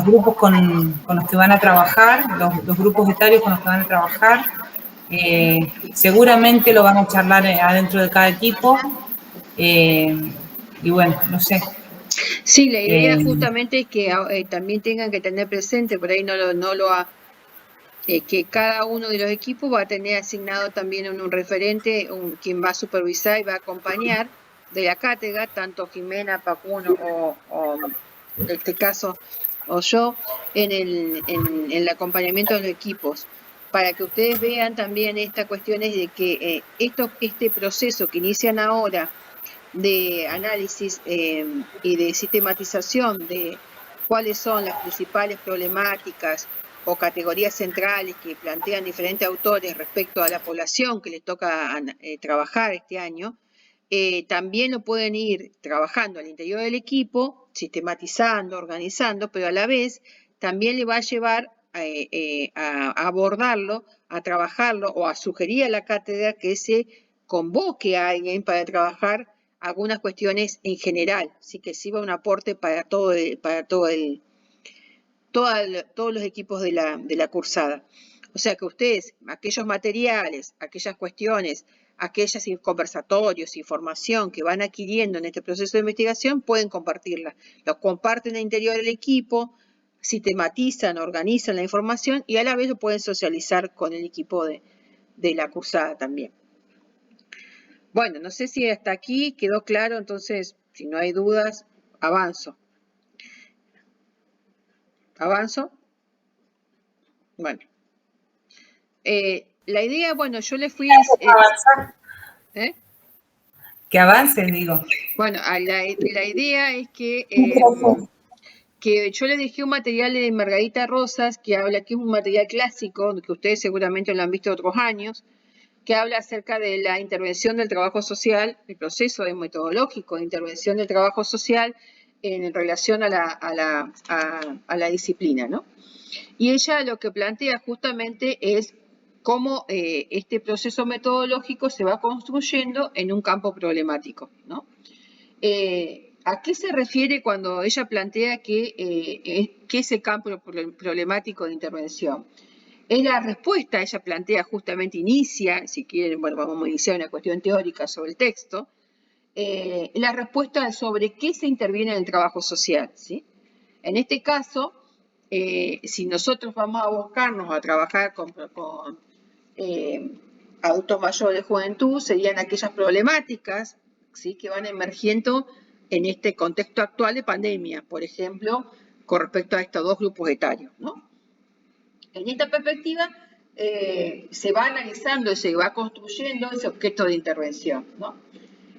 grupos con los que van a trabajar, los grupos etarios con los que van a trabajar, seguramente lo van a charlar adentro de cada equipo. Y bueno, no sé.
Sí, la idea justamente es que también tengan que tener presente, por ahí que cada uno de los equipos va a tener asignado también un referente, quien va a supervisar y va a acompañar de la cátedra, tanto Jimena, Pacuno o en este caso o yo, en el acompañamiento de los equipos, para que ustedes vean también estas cuestiones de que este proceso que inician ahora de análisis y de sistematización de cuáles son las principales problemáticas o categorías centrales que plantean diferentes autores respecto a la población que les toca trabajar este año, también lo pueden ir trabajando al interior del equipo, sistematizando, organizando, pero a la vez también le va a llevar a abordarlo, a trabajarlo o a sugerir a la cátedra que se convoque a alguien para trabajar algunas cuestiones en general, sí que sirva un aporte para todos los equipos de la cursada. O sea que ustedes, aquellos materiales, aquellas cuestiones, aquellos conversatorios, información que van adquiriendo en este proceso de investigación, pueden compartirla. Los comparten al interior del equipo, sistematizan, organizan la información y a la vez lo pueden socializar con el equipo de la cursada también. Bueno, no sé si hasta aquí quedó claro, entonces, si no hay dudas, avanzo. ¿Avanzo? Bueno. La idea, bueno, yo le fui...
avanzar. Que avance, digo.
Bueno, la idea es que yo le dejé un material de Margarita Rosas, que habla, que es un material clásico, que ustedes seguramente lo han visto otros años, que habla acerca de la intervención del trabajo social, el proceso metodológico de intervención del trabajo social en relación a la disciplina, ¿no? Y ella lo que plantea justamente es cómo este proceso metodológico se va construyendo en un campo problemático, ¿no? ¿A qué se refiere cuando ella plantea que ese campo problemático de intervención? Es la respuesta, ella plantea justamente, inicia, si quieren, bueno, vamos a iniciar una cuestión teórica sobre el texto, la respuesta sobre qué se interviene en el trabajo social, ¿sí? En este caso, si nosotros vamos a buscarnos a trabajar con adultos mayores de juventud, serían aquellas problemáticas, ¿sí?, que van emergiendo en este contexto actual de pandemia, por ejemplo, con respecto a estos dos grupos etarios, ¿no? En esta perspectiva se va analizando y se va construyendo ese objeto de intervención, ¿no?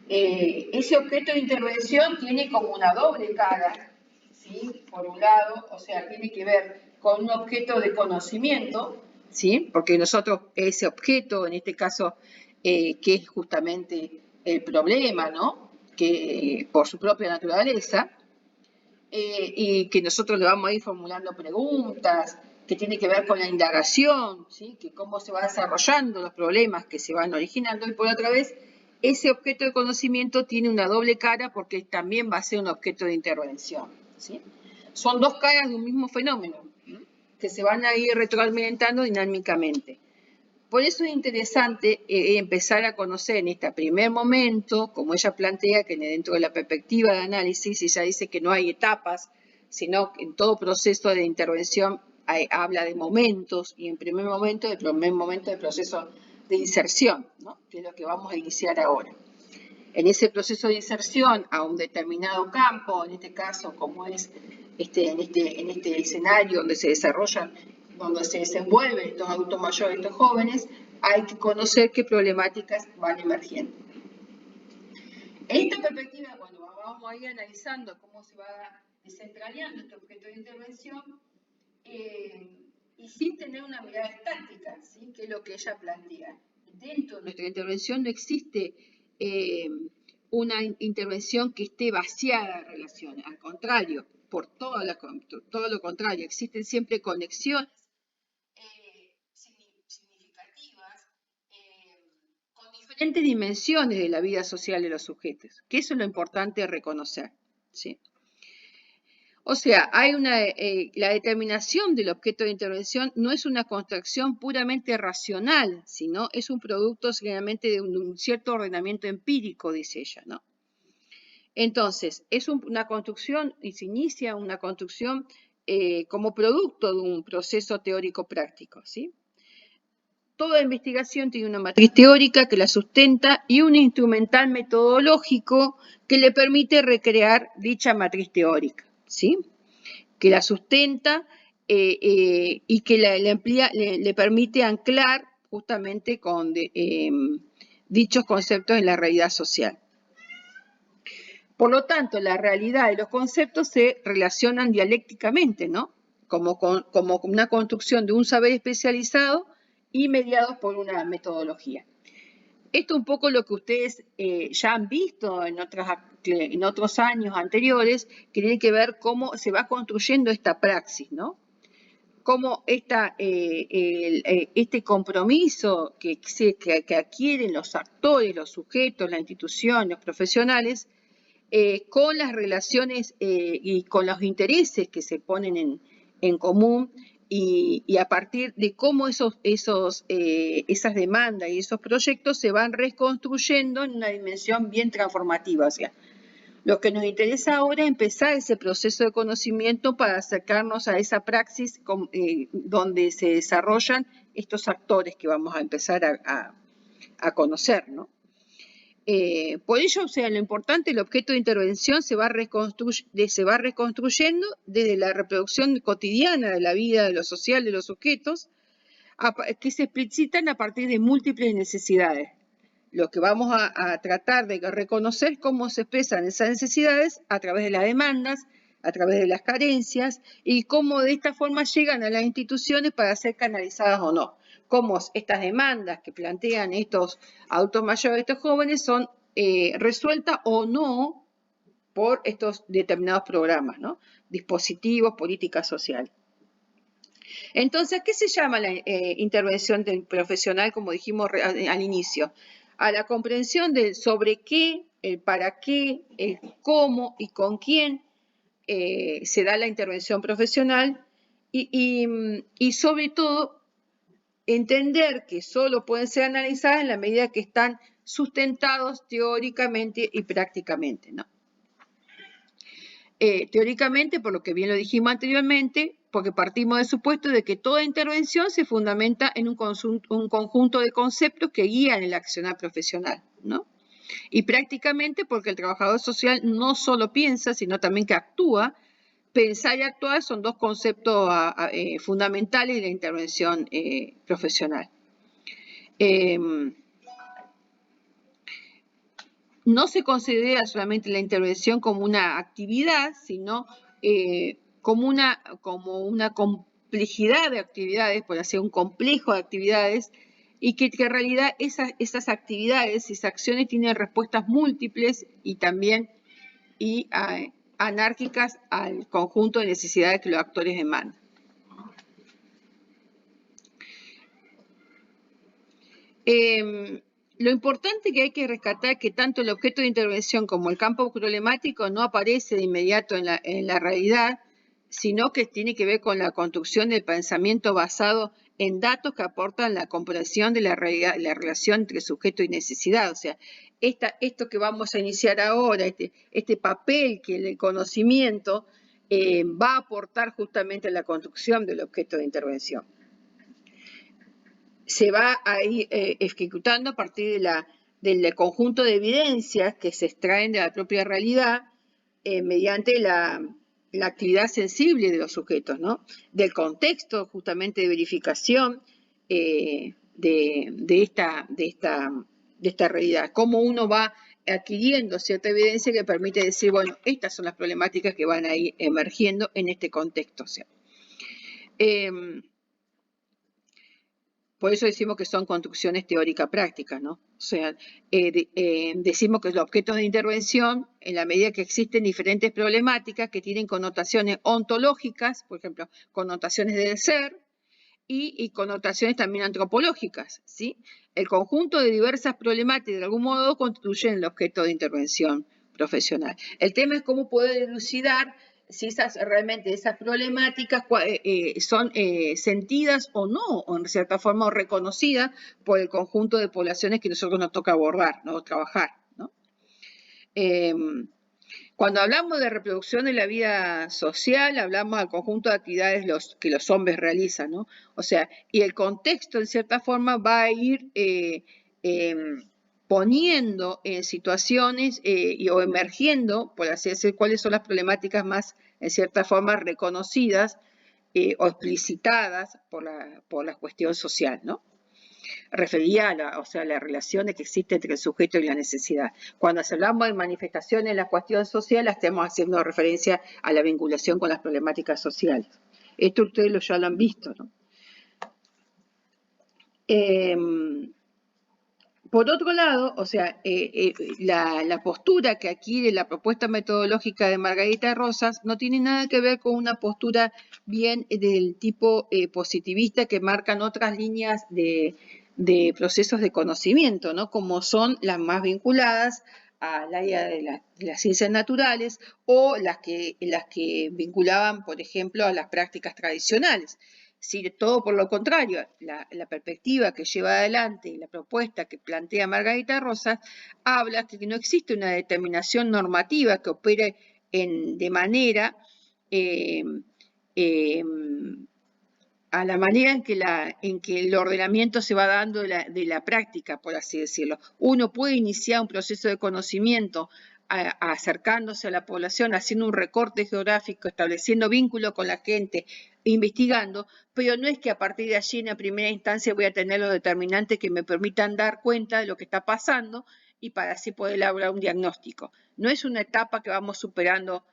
Ese objeto de intervención tiene como una doble cara, ¿sí? Por un lado, o sea, tiene que ver con un objeto de conocimiento, ¿sí? Porque nosotros, ese objeto, en este caso, que es justamente el problema, ¿no? Que por su propia naturaleza, y que nosotros le vamos a ir formulando preguntas, que tiene que ver con la indagación, ¿sí?, que cómo se va desarrollando los problemas que se van originando, y por otra vez, ese objeto de conocimiento tiene una doble cara porque también va a ser un objeto de intervención, ¿sí? Son dos caras de un mismo fenómeno, ¿sí? que se van a ir retroalimentando dinámicamente. Por eso es interesante empezar a conocer en este primer momento, como ella plantea, que dentro de la perspectiva de análisis, ella dice que no hay etapas, sino que en todo proceso de intervención habla de momentos, y en primer momento del proceso de inserción, ¿no? Que es lo que vamos a iniciar ahora. En ese proceso de inserción a un determinado campo, en este caso como es en este escenario donde se desarrollan, donde se desenvuelven estos adultos mayores, estos jóvenes, hay que conocer qué problemáticas van emergiendo. En esta perspectiva, cuando vamos a ir analizando cómo se va desentrañando este objeto de intervención, y sin tener una mirada estática, ¿sí? Que es lo que ella plantea. Dentro de nuestra intervención no existe una intervención que esté vaciada de relaciones, al contrario, por todo lo contrario, existen siempre conexiones significativas con diferentes dimensiones de la vida social de los sujetos, que eso es lo importante reconocer, ¿sí? O sea, hay la determinación del objeto de intervención no es una construcción puramente racional, sino es un producto generalmente de un cierto ordenamiento empírico, dice ella, ¿no? Entonces, es una construcción y se inicia una construcción como producto de un proceso teórico práctico, ¿sí? Toda investigación tiene una matriz teórica que la sustenta y un instrumental metodológico que le permite recrear dicha matriz teórica, ¿sí? Que la sustenta y que le permite anclar justamente con dichos conceptos en la realidad social. Por lo tanto, la realidad y los conceptos se relacionan dialécticamente, ¿no? Como una construcción de un saber especializado y mediados por una metodología. Esto es un poco lo que ustedes ya han visto en otros años anteriores, que tiene que ver cómo se va construyendo esta praxis, ¿no? Cómo este compromiso que adquieren los actores, los sujetos, la institución, los profesionales, con las relaciones y con los intereses que se ponen en común y a partir de cómo esas demandas y esos proyectos se van reconstruyendo en una dimensión bien transformativa. O sea, lo que nos interesa ahora es empezar ese proceso de conocimiento para acercarnos a esa praxis donde se desarrollan estos actores que vamos a empezar a conocer, ¿no? Por ello, o sea, lo importante, el objeto de intervención se va reconstruyendo desde la reproducción cotidiana de la vida, de lo social de los sujetos, que se explicitan a partir de múltiples necesidades. Lo que vamos a tratar de reconocer cómo se expresan esas necesidades a través de las demandas, a través de las carencias y cómo de esta forma llegan a las instituciones para ser canalizadas o no. Cómo estas demandas que plantean estos adultos mayores, estos jóvenes, son resueltas o no por estos determinados programas, ¿no? Dispositivos, políticas sociales. Entonces, ¿a qué se llama la intervención del profesional, como dijimos al inicio? A la comprensión del sobre qué, el para qué, el cómo y con quién se da la intervención profesional y sobre todo entender que solo pueden ser analizadas en la medida que están sustentados teóricamente y prácticamente, ¿no? Teóricamente, por lo que bien lo dijimos anteriormente, porque partimos del supuesto de que toda intervención se fundamenta en un conjunto de conceptos que guían el accionar profesional, ¿no? Y prácticamente porque el trabajador social no solo piensa, sino también que actúa. Pensar y actuar son dos conceptos fundamentales de la intervención profesional. No se considera solamente la intervención como una actividad, sino como una complejidad de actividades, por así decirlo, un complejo de actividades, y que en realidad esas actividades, esas acciones tienen respuestas múltiples y también anárquicas al conjunto de necesidades que los actores demandan. Lo importante que hay que rescatar es que tanto el objeto de intervención como el campo problemático no aparece de inmediato en la realidad, sino que tiene que ver con la construcción del pensamiento basado en datos que aportan la comprensión de la relación entre sujeto y necesidad. O sea, esto que vamos a iniciar ahora, este papel que el conocimiento va a aportar justamente a la construcción del objeto de intervención. Se va a ir ejecutando a partir del conjunto de evidencias que se extraen de la propia realidad mediante la actividad sensible de los sujetos, ¿no? Del contexto justamente de verificación de esta realidad. Cómo uno va adquiriendo cierta evidencia que permite decir, bueno, estas son las problemáticas que van a ir emergiendo en este contexto. O sea, por eso decimos que son construcciones teóricas prácticas, ¿no? O sea, decimos que los objetos de intervención, en la medida que existen diferentes problemáticas que tienen connotaciones ontológicas, por ejemplo, connotaciones del ser, y connotaciones también antropológicas, ¿sí? El conjunto de diversas problemáticas, de algún modo, constituyen el objeto de intervención profesional. El tema es cómo poder elucidar si realmente esas problemáticas son sentidas o no, o en cierta forma reconocidas por el conjunto de poblaciones que nosotros nos toca abordar, ¿no? Trabajar, ¿no? Cuando hablamos de reproducción de la vida social, hablamos del conjunto de actividades que los hombres realizan, ¿no? O sea, y el contexto, en cierta forma, va a ir poniendo en situaciones o emergiendo, por así decir, cuáles son las problemáticas más, en cierta forma, reconocidas o explicitadas por la cuestión social, ¿no? Refería a las relaciones que existen entre el sujeto y la necesidad. Cuando hablamos de manifestaciones en la cuestión social, estamos haciendo referencia a la vinculación con las problemáticas sociales. Esto ustedes ya lo han visto, ¿no? Por otro lado, o sea, la postura que adquiere la propuesta metodológica de Margarita Rosas no tiene nada que ver con una postura bien del tipo positivista que marcan otras líneas de procesos de conocimiento, ¿no? Como son las más vinculadas al área de las ciencias naturales o las que vinculaban, por ejemplo, a las prácticas tradicionales. Sí, todo por lo contrario, la perspectiva que lleva adelante y la propuesta que plantea Margarita Rosas habla que no existe una determinación normativa que opere de manera a la manera en que el ordenamiento se va dando de la práctica, por así decirlo. Uno puede iniciar un proceso de conocimiento acercándose a la población, haciendo un recorte geográfico, estableciendo vínculos con la gente, investigando, pero no es que a partir de allí en la primera instancia voy a tener los determinantes que me permitan dar cuenta de lo que está pasando y para así poder elaborar un diagnóstico. No es una etapa que vamos superando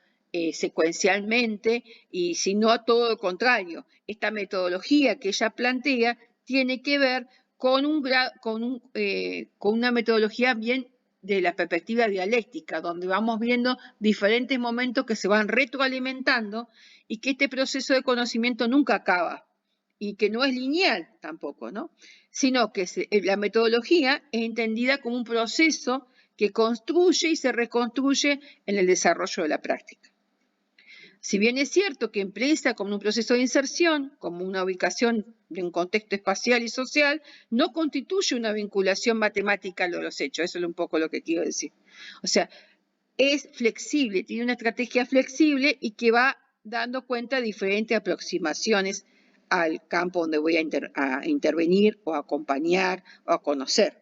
secuencialmente, y sino todo lo contrario. Esta metodología que ella plantea tiene que ver con una metodología bien de la perspectiva dialéctica, donde vamos viendo diferentes momentos que se van retroalimentando y que este proceso de conocimiento nunca acaba y que no es lineal tampoco, ¿no? Sino que la metodología es entendida como un proceso que construye y se reconstruye en el desarrollo de la práctica. Si bien es cierto que empieza como un proceso de inserción, como una ubicación de un contexto espacial y social, no constituye una vinculación matemática a los hechos. Eso es un poco lo que quiero decir. O sea, es flexible, tiene una estrategia flexible y que va dando cuenta de diferentes aproximaciones al campo donde voy a intervenir o a acompañar o a conocer.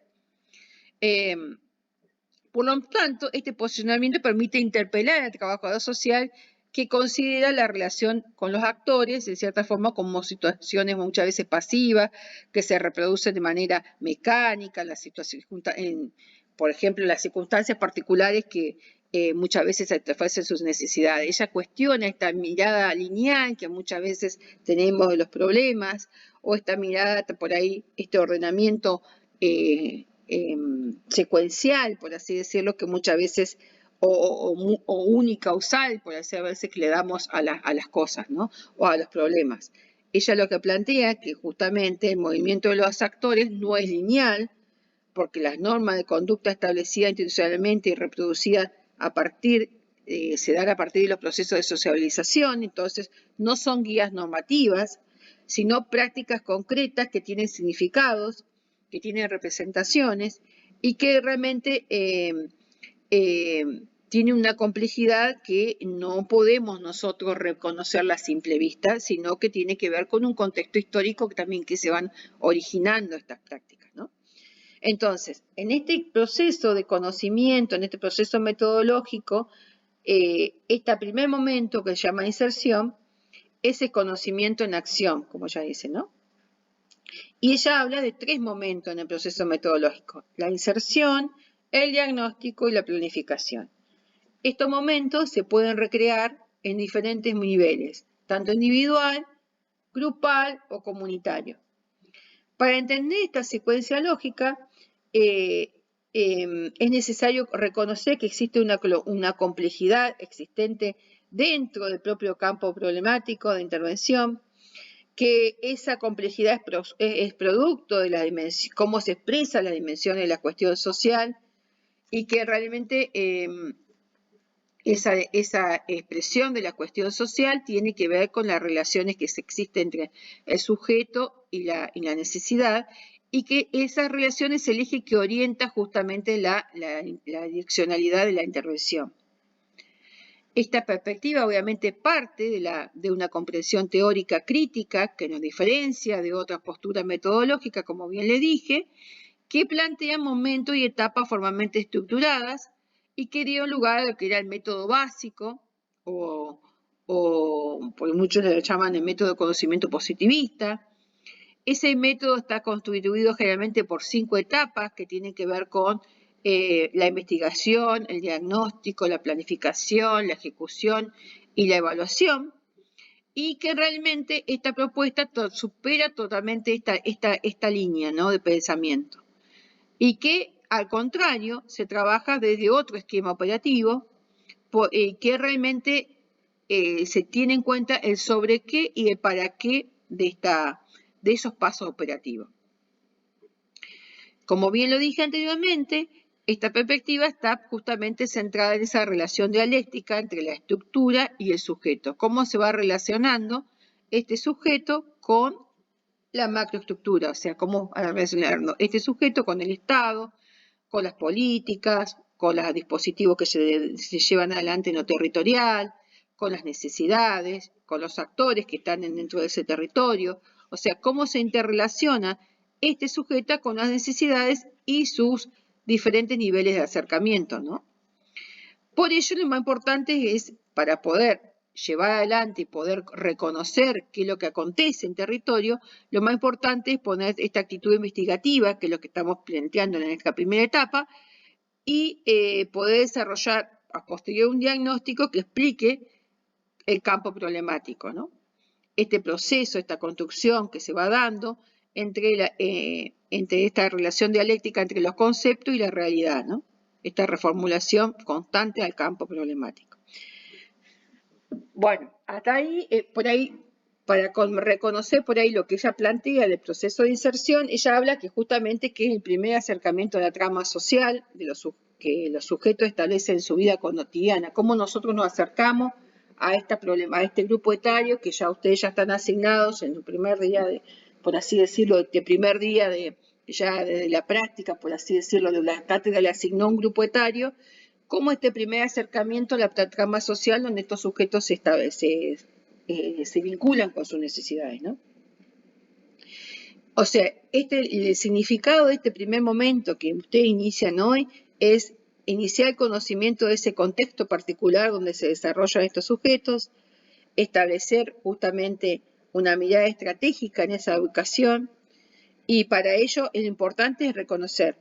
Por lo tanto, este posicionamiento permite interpelar al trabajador social que considera la relación con los actores, en cierta forma, como situaciones muchas veces pasivas, que se reproducen de manera mecánica, por ejemplo, las circunstancias particulares que muchas veces satisfacen sus necesidades. Ella cuestiona esta mirada lineal que muchas veces tenemos de los problemas, o esta mirada por ahí, este ordenamiento secuencial, por así decirlo, que muchas veces o unicausal, por así veces que le damos a las cosas, ¿no? O a los problemas. Ella lo que plantea es que justamente el movimiento de los actores no es lineal, porque las normas de conducta establecidas institucionalmente y reproducidas a partir se dan a partir de los procesos de sociabilización, entonces no son guías normativas, sino prácticas concretas que tienen significados, que tienen representaciones y que realmente tiene una complejidad que no podemos nosotros reconocerla a simple vista, sino que tiene que ver con un contexto histórico también que se van originando estas prácticas, ¿no? Entonces, en este proceso de conocimiento, en este proceso metodológico, este primer momento que se llama inserción es el conocimiento en acción, como ya dice, ¿no? Y ella habla de 3 momentos en el proceso metodológico: la inserción, el diagnóstico y la planificación. Estos momentos se pueden recrear en diferentes niveles, tanto individual, grupal o comunitario. Para entender esta secuencia lógica, es necesario reconocer que existe una complejidad existente dentro del propio campo problemático de intervención, que esa complejidad es producto de la dimensión, cómo se expresa la dimensión de la cuestión social, y que realmente esa expresión de la cuestión social tiene que ver con las relaciones que existen entre el sujeto y la necesidad, y que esas relaciones es el eje que orienta justamente la direccionalidad de la intervención. Esta perspectiva obviamente parte de una comprensión teórica crítica que nos diferencia de otras posturas metodológicas, como bien le dije, que plantean momentos y etapas formalmente estructuradas y que dieron lugar a lo que era el método básico, o porque muchos le llaman el método de conocimiento positivista. Ese método está constituido generalmente por 5 etapas que tienen que ver con la investigación, el diagnóstico, la planificación, la ejecución y la evaluación, y que realmente esta propuesta supera totalmente esta línea, ¿no?, de pensamiento, y que al contrario se trabaja desde otro esquema operativo que realmente se tiene en cuenta el sobre qué y el para qué de esos pasos operativos. Como bien lo dije anteriormente, esta perspectiva está justamente centrada en esa relación dialéctica entre la estructura y el sujeto. Cómo se va relacionando este sujeto con la macroestructura, o sea, cómo va a relacionarnos este sujeto con el Estado, con las políticas, con los dispositivos que se llevan adelante en lo territorial, con las necesidades, con los actores que están dentro de ese territorio. O sea, cómo se interrelaciona este sujeto con las necesidades y sus diferentes niveles de acercamiento, ¿no? Por ello, lo más importante es, para poder llevar adelante y poder reconocer qué es lo que acontece en territorio, lo más importante es poner esta actitud investigativa, que es lo que estamos planteando en esta primera etapa, y poder desarrollar a posteriori un diagnóstico que explique el campo problemático, ¿no? Este proceso, esta construcción que se va dando entre esta relación dialéctica entre los conceptos y la realidad, ¿no? Esta reformulación constante al campo problemático. Bueno, hasta ahí, por ahí, para reconocer por ahí lo que ella plantea del proceso de inserción, ella habla que justamente que es el primer acercamiento a la trama social que los sujetos establecen en su vida cotidiana, cómo nosotros nos acercamos a este grupo etario que ya ustedes ya están asignados en el primer día por así decirlo, de primer día de la práctica, por así decirlo, de la cátedra le asignó un grupo etario, como este primer acercamiento a la trama social donde estos sujetos se vinculan con sus necesidades, ¿no? O sea, el significado de este primer momento que ustedes inician hoy es iniciar el conocimiento de ese contexto particular donde se desarrollan estos sujetos, establecer justamente una mirada estratégica en esa educación, y para ello lo importante es reconocer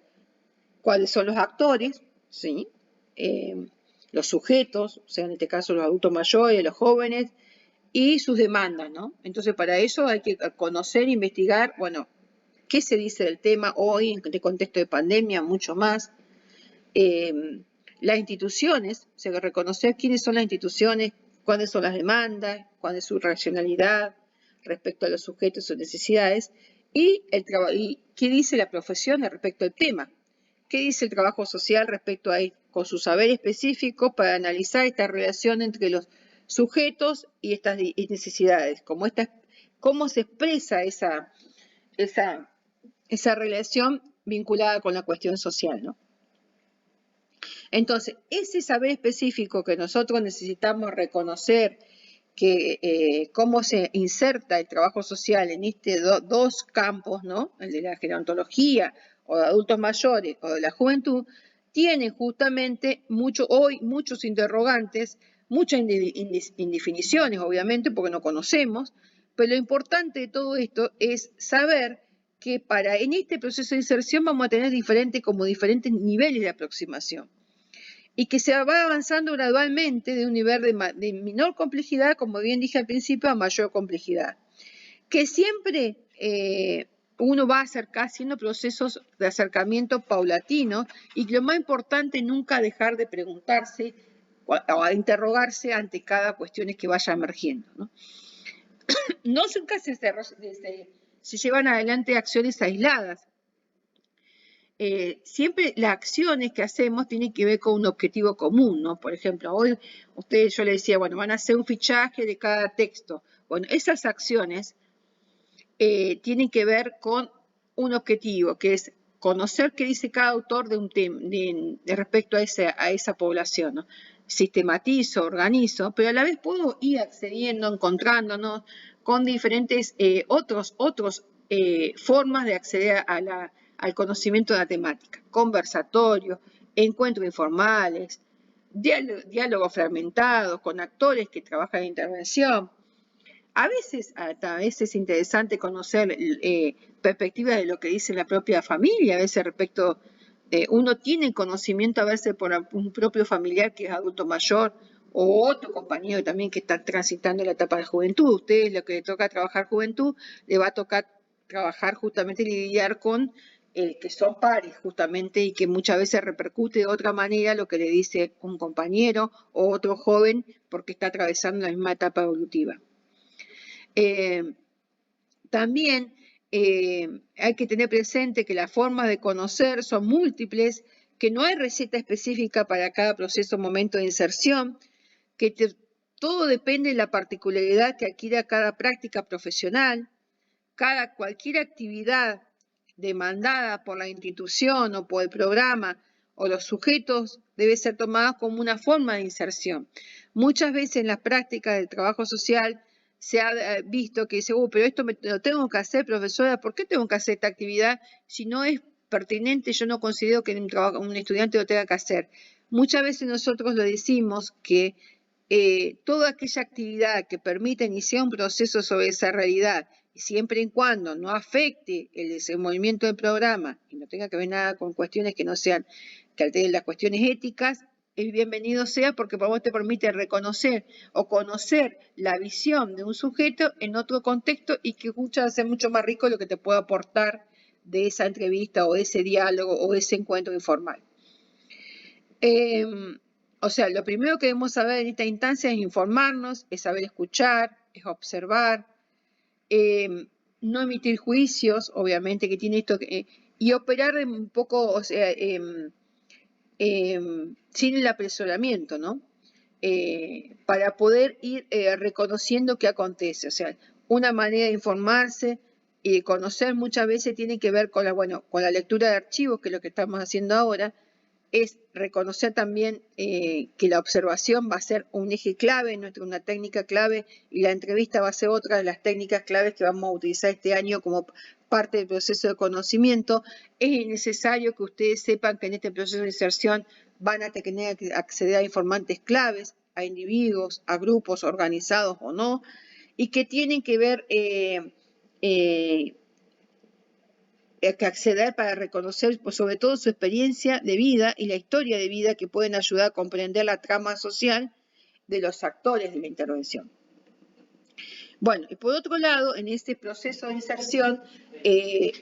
cuáles son los actores, ¿sí? Los sujetos, o sea, en este caso los adultos mayores, los jóvenes, y sus demandas, ¿no? Entonces, para eso hay que conocer, investigar, bueno, qué se dice del tema hoy en este contexto de pandemia, mucho más. Las instituciones, o sea, reconocer quiénes son las instituciones, cuáles son las demandas, cuál es su racionalidad respecto a los sujetos y sus necesidades, y qué dice la profesión respecto al tema, qué dice el trabajo social respecto a con su saber específico para analizar esta relación entre los sujetos y estas necesidades, cómo se expresa esa relación vinculada con la cuestión social, ¿no? Entonces, ese saber específico que nosotros necesitamos reconocer, cómo se inserta el trabajo social en estos dos campos, ¿no? El de la gerontología o de adultos mayores o de la juventud, tiene justamente hoy muchos interrogantes, muchas indefiniciones, obviamente, porque no conocemos, pero lo importante de todo esto es saber que en este proceso de inserción vamos a tener diferentes niveles de aproximación y que se va avanzando gradualmente de un nivel de menor complejidad, como bien dije al principio, a mayor complejidad. Que siempre uno va haciendo procesos de acercamiento paulatino y que lo más importante nunca dejar de preguntarse o a interrogarse ante cada cuestión que vaya emergiendo, ¿no? No nunca se llevan adelante acciones aisladas. Siempre las acciones que hacemos tienen que ver con un objetivo común, ¿no? Por ejemplo, hoy yo les decía, bueno, van a hacer un fichaje de cada texto. Bueno, esas acciones tienen que ver con un objetivo, que es conocer qué dice cada autor de un tema, respecto a esa población, ¿no? Sistematizo, organizo, pero a la vez puedo ir accediendo, encontrándonos con diferentes otros formas de acceder al conocimiento de la temática, conversatorios, encuentros informales, diálogos fragmentados con actores que trabajan en intervención. A veces es interesante conocer perspectivas de lo que dice la propia familia, a veces uno tiene conocimiento a veces por un propio familiar que es adulto mayor o otro compañero también que está transitando la etapa de juventud. Ustedes lo que le toca trabajar juventud, le va a tocar trabajar justamente y lidiar con que son pares justamente y que muchas veces repercute de otra manera lo que le dice un compañero o otro joven porque está atravesando la misma etapa evolutiva. También hay que tener presente que las formas de conocer son múltiples, que no hay receta específica para cada proceso o momento de inserción, que todo depende de la particularidad que adquiera cada práctica profesional, cualquier actividad demandada por la institución o por el programa o los sujetos debe ser tomada como una forma de inserción. Muchas veces en las prácticas del trabajo social se ha visto que dice, pero esto lo tengo que hacer, profesora, ¿por qué tengo que hacer esta actividad? Si no es pertinente, yo no considero que un estudiante lo tenga que hacer. Muchas veces nosotros lo decimos que toda aquella actividad que permita iniciar un proceso sobre esa realidad, siempre y cuando no afecte el desenvolvimiento del programa y no tenga que ver nada con cuestiones que no sean, que alteren las cuestiones éticas, el bienvenido sea porque por vos te permite reconocer o conocer la visión de un sujeto en otro contexto y que hace mucho más rico lo que te puede aportar de esa entrevista o de ese diálogo o de ese encuentro informal. O sea, lo primero que debemos saber en esta instancia es informarnos, es saber escuchar, es observar, no emitir juicios, obviamente que tiene esto, y operar un poco, o sea, sin el apresuramiento, ¿no? Para poder ir reconociendo qué acontece. O sea, una manera de informarse y de conocer muchas veces tiene que ver con la lectura de archivos, que es lo que estamos haciendo ahora, es reconocer también que la observación va a ser un eje clave, una técnica clave, y la entrevista va a ser otra de las técnicas claves que vamos a utilizar este año como parte del proceso de conocimiento. Es necesario que ustedes sepan que en este proceso de inserción van a tener que acceder a informantes claves, a individuos, a grupos organizados o no, y que tienen que ver que acceder para reconocer sobre todo su experiencia de vida y la historia de vida que pueden ayudar a comprender la trama social de los actores de la intervención. Bueno, y por otro lado, en este proceso de inserción,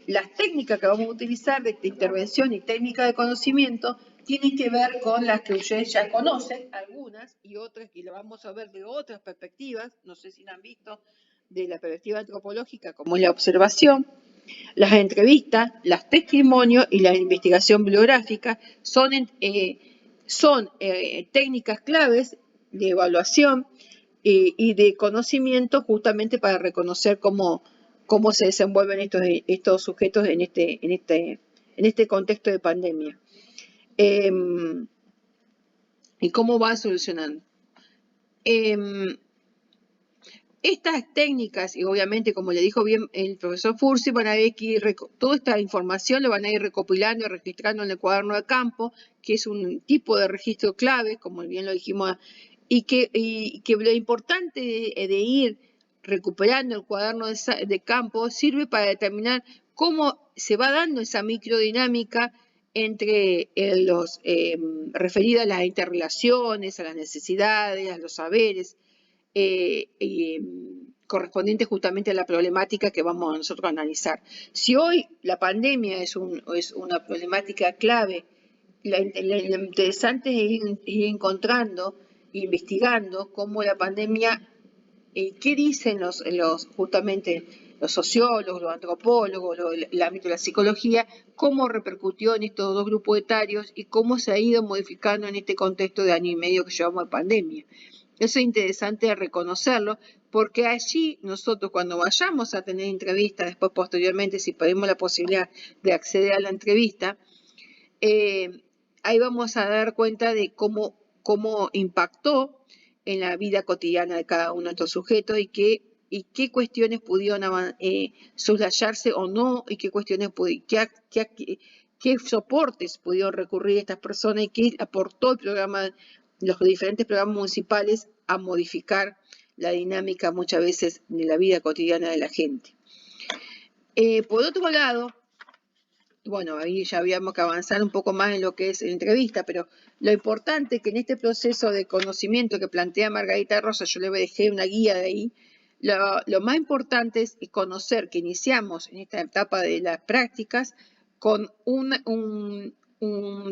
las técnicas que vamos a utilizar de intervención y técnica de conocimiento tienen que ver con las que ustedes ya conocen, algunas y otras que las vamos a ver de otras perspectivas, no sé si la han visto, de la perspectiva antropológica, como es la observación. Las entrevistas, los testimonios y la investigación bibliográfica son son técnicas claves de evaluación y de conocimiento justamente para reconocer cómo se desenvuelven estos sujetos en este contexto de pandemia. Y cómo van solucionando. Estas técnicas, y obviamente, como le dijo bien el profesor Fursi, van a ver que toda esta información lo van a ir recopilando y registrando en el cuaderno de campo, que es un tipo de registro clave, como bien lo dijimos, y que lo importante de ir recuperando el cuaderno de campo sirve para determinar cómo se va dando esa microdinámica entre referida a las interrelaciones, a las necesidades, a los saberes, correspondiente justamente a la problemática que vamos nosotros a analizar. Si hoy la pandemia es una problemática clave, lo interesante es ir encontrando, investigando cómo la pandemia, qué dicen justamente los sociólogos, los antropólogos, el ámbito de la psicología, cómo repercutió en estos dos grupos etarios y cómo se ha ido modificando en este contexto de año y medio que llevamos de pandemia. Eso es interesante reconocerlo, porque allí nosotros cuando vayamos a tener entrevistas, después posteriormente si tenemos la posibilidad de acceder a la entrevista, ahí vamos a dar cuenta de cómo impactó en la vida cotidiana de cada uno de estos sujetos y qué cuestiones pudieron soslayarse o no, y qué cuestiones qué soportes pudieron recurrir estas personas y qué aportó los diferentes programas municipales a modificar la dinámica muchas veces de la vida cotidiana de la gente. Por otro lado, bueno, ahí ya habíamos que avanzar un poco más en lo que es la entrevista, pero lo importante es que en este proceso de conocimiento que plantea Margarita Rosa, yo le dejé una guía de ahí, lo más importante es conocer que iniciamos en esta etapa de las prácticas con un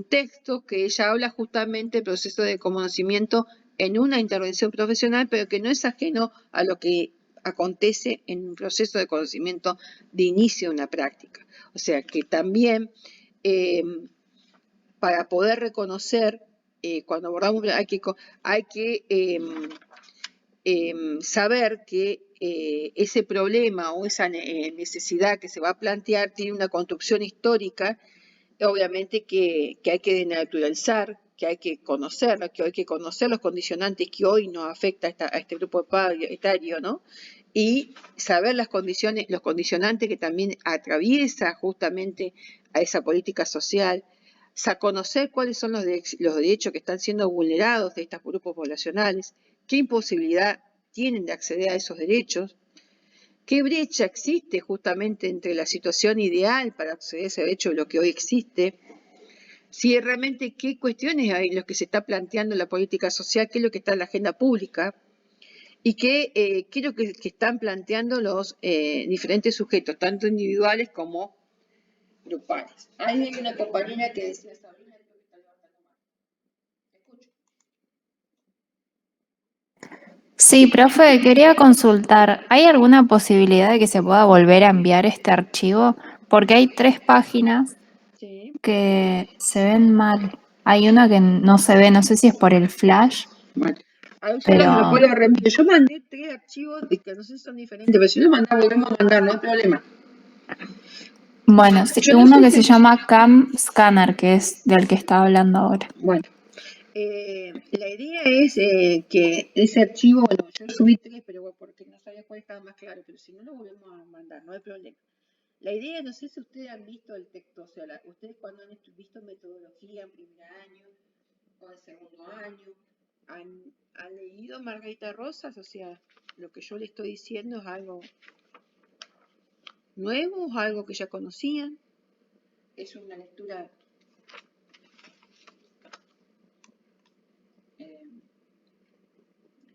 texto que ella habla justamente del proceso de conocimiento en una intervención profesional, pero que no es ajeno a lo que acontece en un proceso de conocimiento de inicio de una práctica. O sea que también para poder reconocer, cuando abordamos, hay que saber que ese problema o esa necesidad que se va a plantear tiene una construcción histórica, obviamente que hay que denaturalizar, que hay que conocerlo, que hay que conocer los condicionantes que hoy nos afecta a este grupo etario, ¿no? Y saber las condiciones, los condicionantes que también atraviesa justamente a esa política social, conocer cuáles son los derechos que están siendo vulnerados de estos grupos poblacionales, qué imposibilidad tienen de acceder a esos derechos, qué brecha existe justamente entre la situación ideal para acceder a ese derecho y lo que hoy existe, si realmente qué cuestiones hay en los que se está planteando la política social, qué es lo que está en la agenda pública y qué es lo que están planteando los diferentes sujetos, tanto individuales como grupales. Ahí hay una compañera que decía, Sabrina, esto que está levantando mano. Escucho.
Sí, profe, quería consultar, ¿hay alguna posibilidad de que se pueda volver a enviar este archivo? Porque hay 3 páginas
Sí.
que se ven mal. Hay una que no se ve, no sé si es por el flash,
Bueno, a ver,
pero
después lo reenvío. Yo mandé 3 archivos de que no sé si son diferentes, pero si lo mandamos, volvemos a mandar, no hay problema.
bueno, sí,
Yo no
uno
sé
que se
si...
llama Cam Scanner, que es del que estaba hablando ahora.
Bueno, la idea es que ese archivo, bueno, yo subí 3, pero bueno, porque no sabía cuál estaba más claro, pero si no lo volvemos a mandar, no hay problema. La idea, no sé si ustedes han visto el texto, o sea, ustedes cuando han visto metodología en primer año o en segundo año, han leído Margarita Rosas, o sea, lo que yo le estoy diciendo es algo nuevo, es algo que ya conocían, es una lectura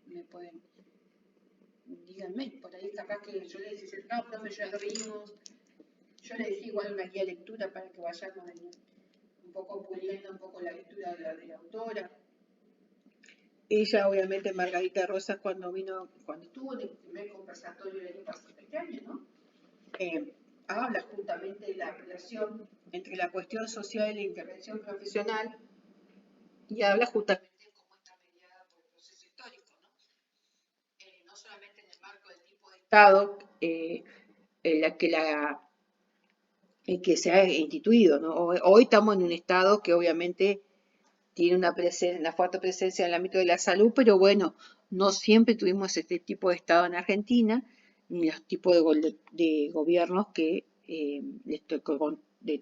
me pueden, díganme, por ahí capaz que yo les decía, no, profe, ya lo vimos, yo les dije igual una guía de lectura para que vayamos un poco puliendo un poco la lectura de la autora. Ella, obviamente, Margarita Rosas, cuando estuvo en el primer conversatorio del año pasado, este año, ¿no? Habla justamente de la relación entre la cuestión social y la intervención profesional y habla justamente de cómo está mediada por el proceso histórico, ¿no? No solamente en el marco del tipo de Estado que se ha instituido, ¿no? Hoy estamos en un Estado que obviamente tiene una fuerte presencia en el ámbito de la salud, pero bueno, no siempre tuvimos este tipo de Estado en Argentina, ni los tipos de gobiernos que les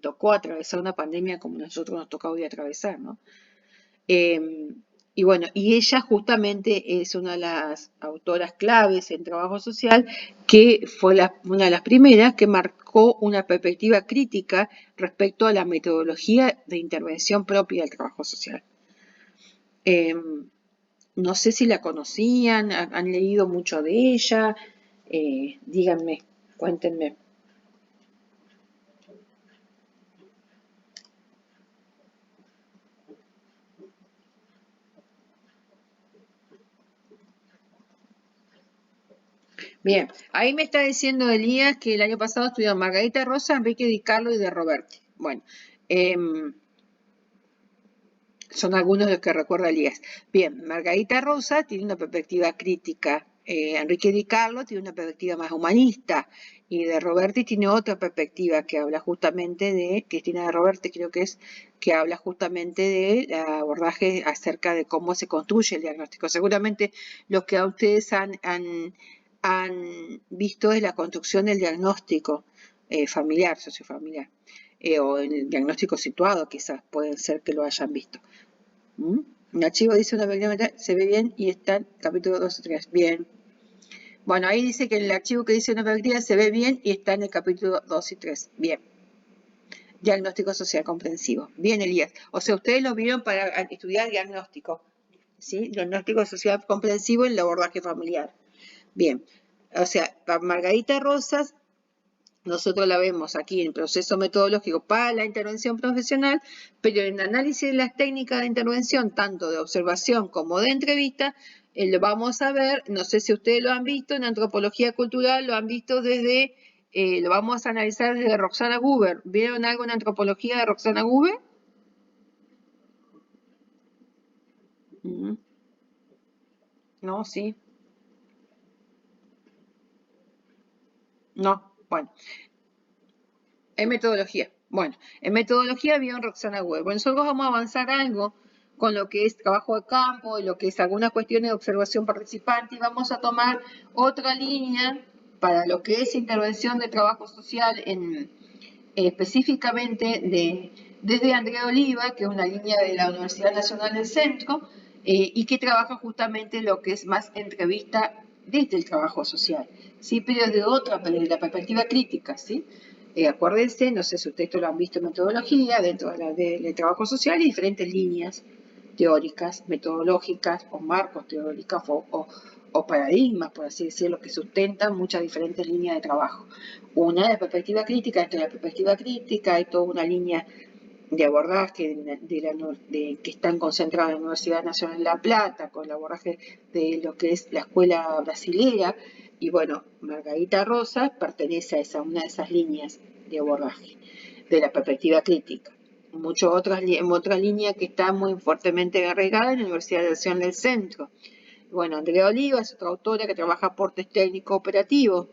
tocó atravesar una pandemia como nosotros nos toca hoy atravesar, ¿no? Y bueno, y ella justamente es una de las autoras claves en trabajo social, que fue una de las primeras que marcó una perspectiva crítica respecto a la metodología de intervención propia del trabajo social. No sé si la conocían, han leído mucho de ella, díganme, cuéntenme. Bien, ahí me está diciendo Elías que el año pasado estudió Margarita Rosa, Enrique Di Carlo y de Roberti. Bueno, son algunos de los que recuerda Elías. Bien, Margarita Rosa tiene una perspectiva crítica, Enrique Di Carlo tiene una perspectiva más humanista, y de Roberti tiene otra perspectiva que habla justamente de, Cristina de Roberti creo que es, que habla justamente del abordaje acerca de cómo se construye el diagnóstico. Seguramente los que a ustedes han visto es la construcción del diagnóstico familiar, sociofamiliar, o el diagnóstico situado, quizás pueden ser que lo hayan visto. Un archivo dice una perspectiva, se ve bien y está en capítulo 2 y 3. Bien. Bueno, ahí dice que el archivo que dice una perspectiva se ve bien y está en el capítulo 2 y 3. Bien. Diagnóstico social comprensivo. Bien, Elías. O sea, ustedes lo vieron para estudiar diagnóstico. ¿Sí? Diagnóstico social comprensivo en el abordaje familiar. Bien. O sea, para Margarita Rosas, nosotros la vemos aquí en el proceso metodológico para la intervención profesional, pero en el análisis de las técnicas de intervención, tanto de observación como de entrevista, lo vamos a ver, no sé si ustedes lo han visto, en antropología cultural lo han visto desde, lo vamos a analizar desde Roxana Gruber. ¿Vieron algo en antropología de Roxana Gruber? No, sí. No, bueno. En metodología. Bueno, en metodología vieron Roxana Gruber. Bueno, nosotros vamos a avanzar algo con lo que es trabajo de campo y lo que es algunas cuestiones de observación participante, y vamos a tomar otra línea para lo que es intervención de trabajo social específicamente desde Andrea Oliva, que es una línea de la Universidad Nacional del Centro, y que trabaja justamente lo que es más entrevista desde el trabajo social, ¿sí? Pero desde la perspectiva crítica, ¿sí? Acuérdense, no sé si ustedes lo han visto en metodología, dentro del trabajo social, y diferentes líneas teóricas, metodológicas, o marcos teóricos, o paradigmas, por así decirlo, que sustentan muchas diferentes líneas de trabajo. Una de la perspectiva crítica, dentro de la perspectiva crítica hay toda una línea de abordaje que están concentradas en la Universidad Nacional de La Plata, con el abordaje de lo que es la escuela brasilera, y bueno, Margarita Rosas pertenece a una de esas líneas de abordaje, de la perspectiva crítica. Otra línea que está muy fuertemente arraigada en la Universidad Nacional del Centro. Bueno, Andrea Oliva es otra autora que trabaja aportes técnicos operativos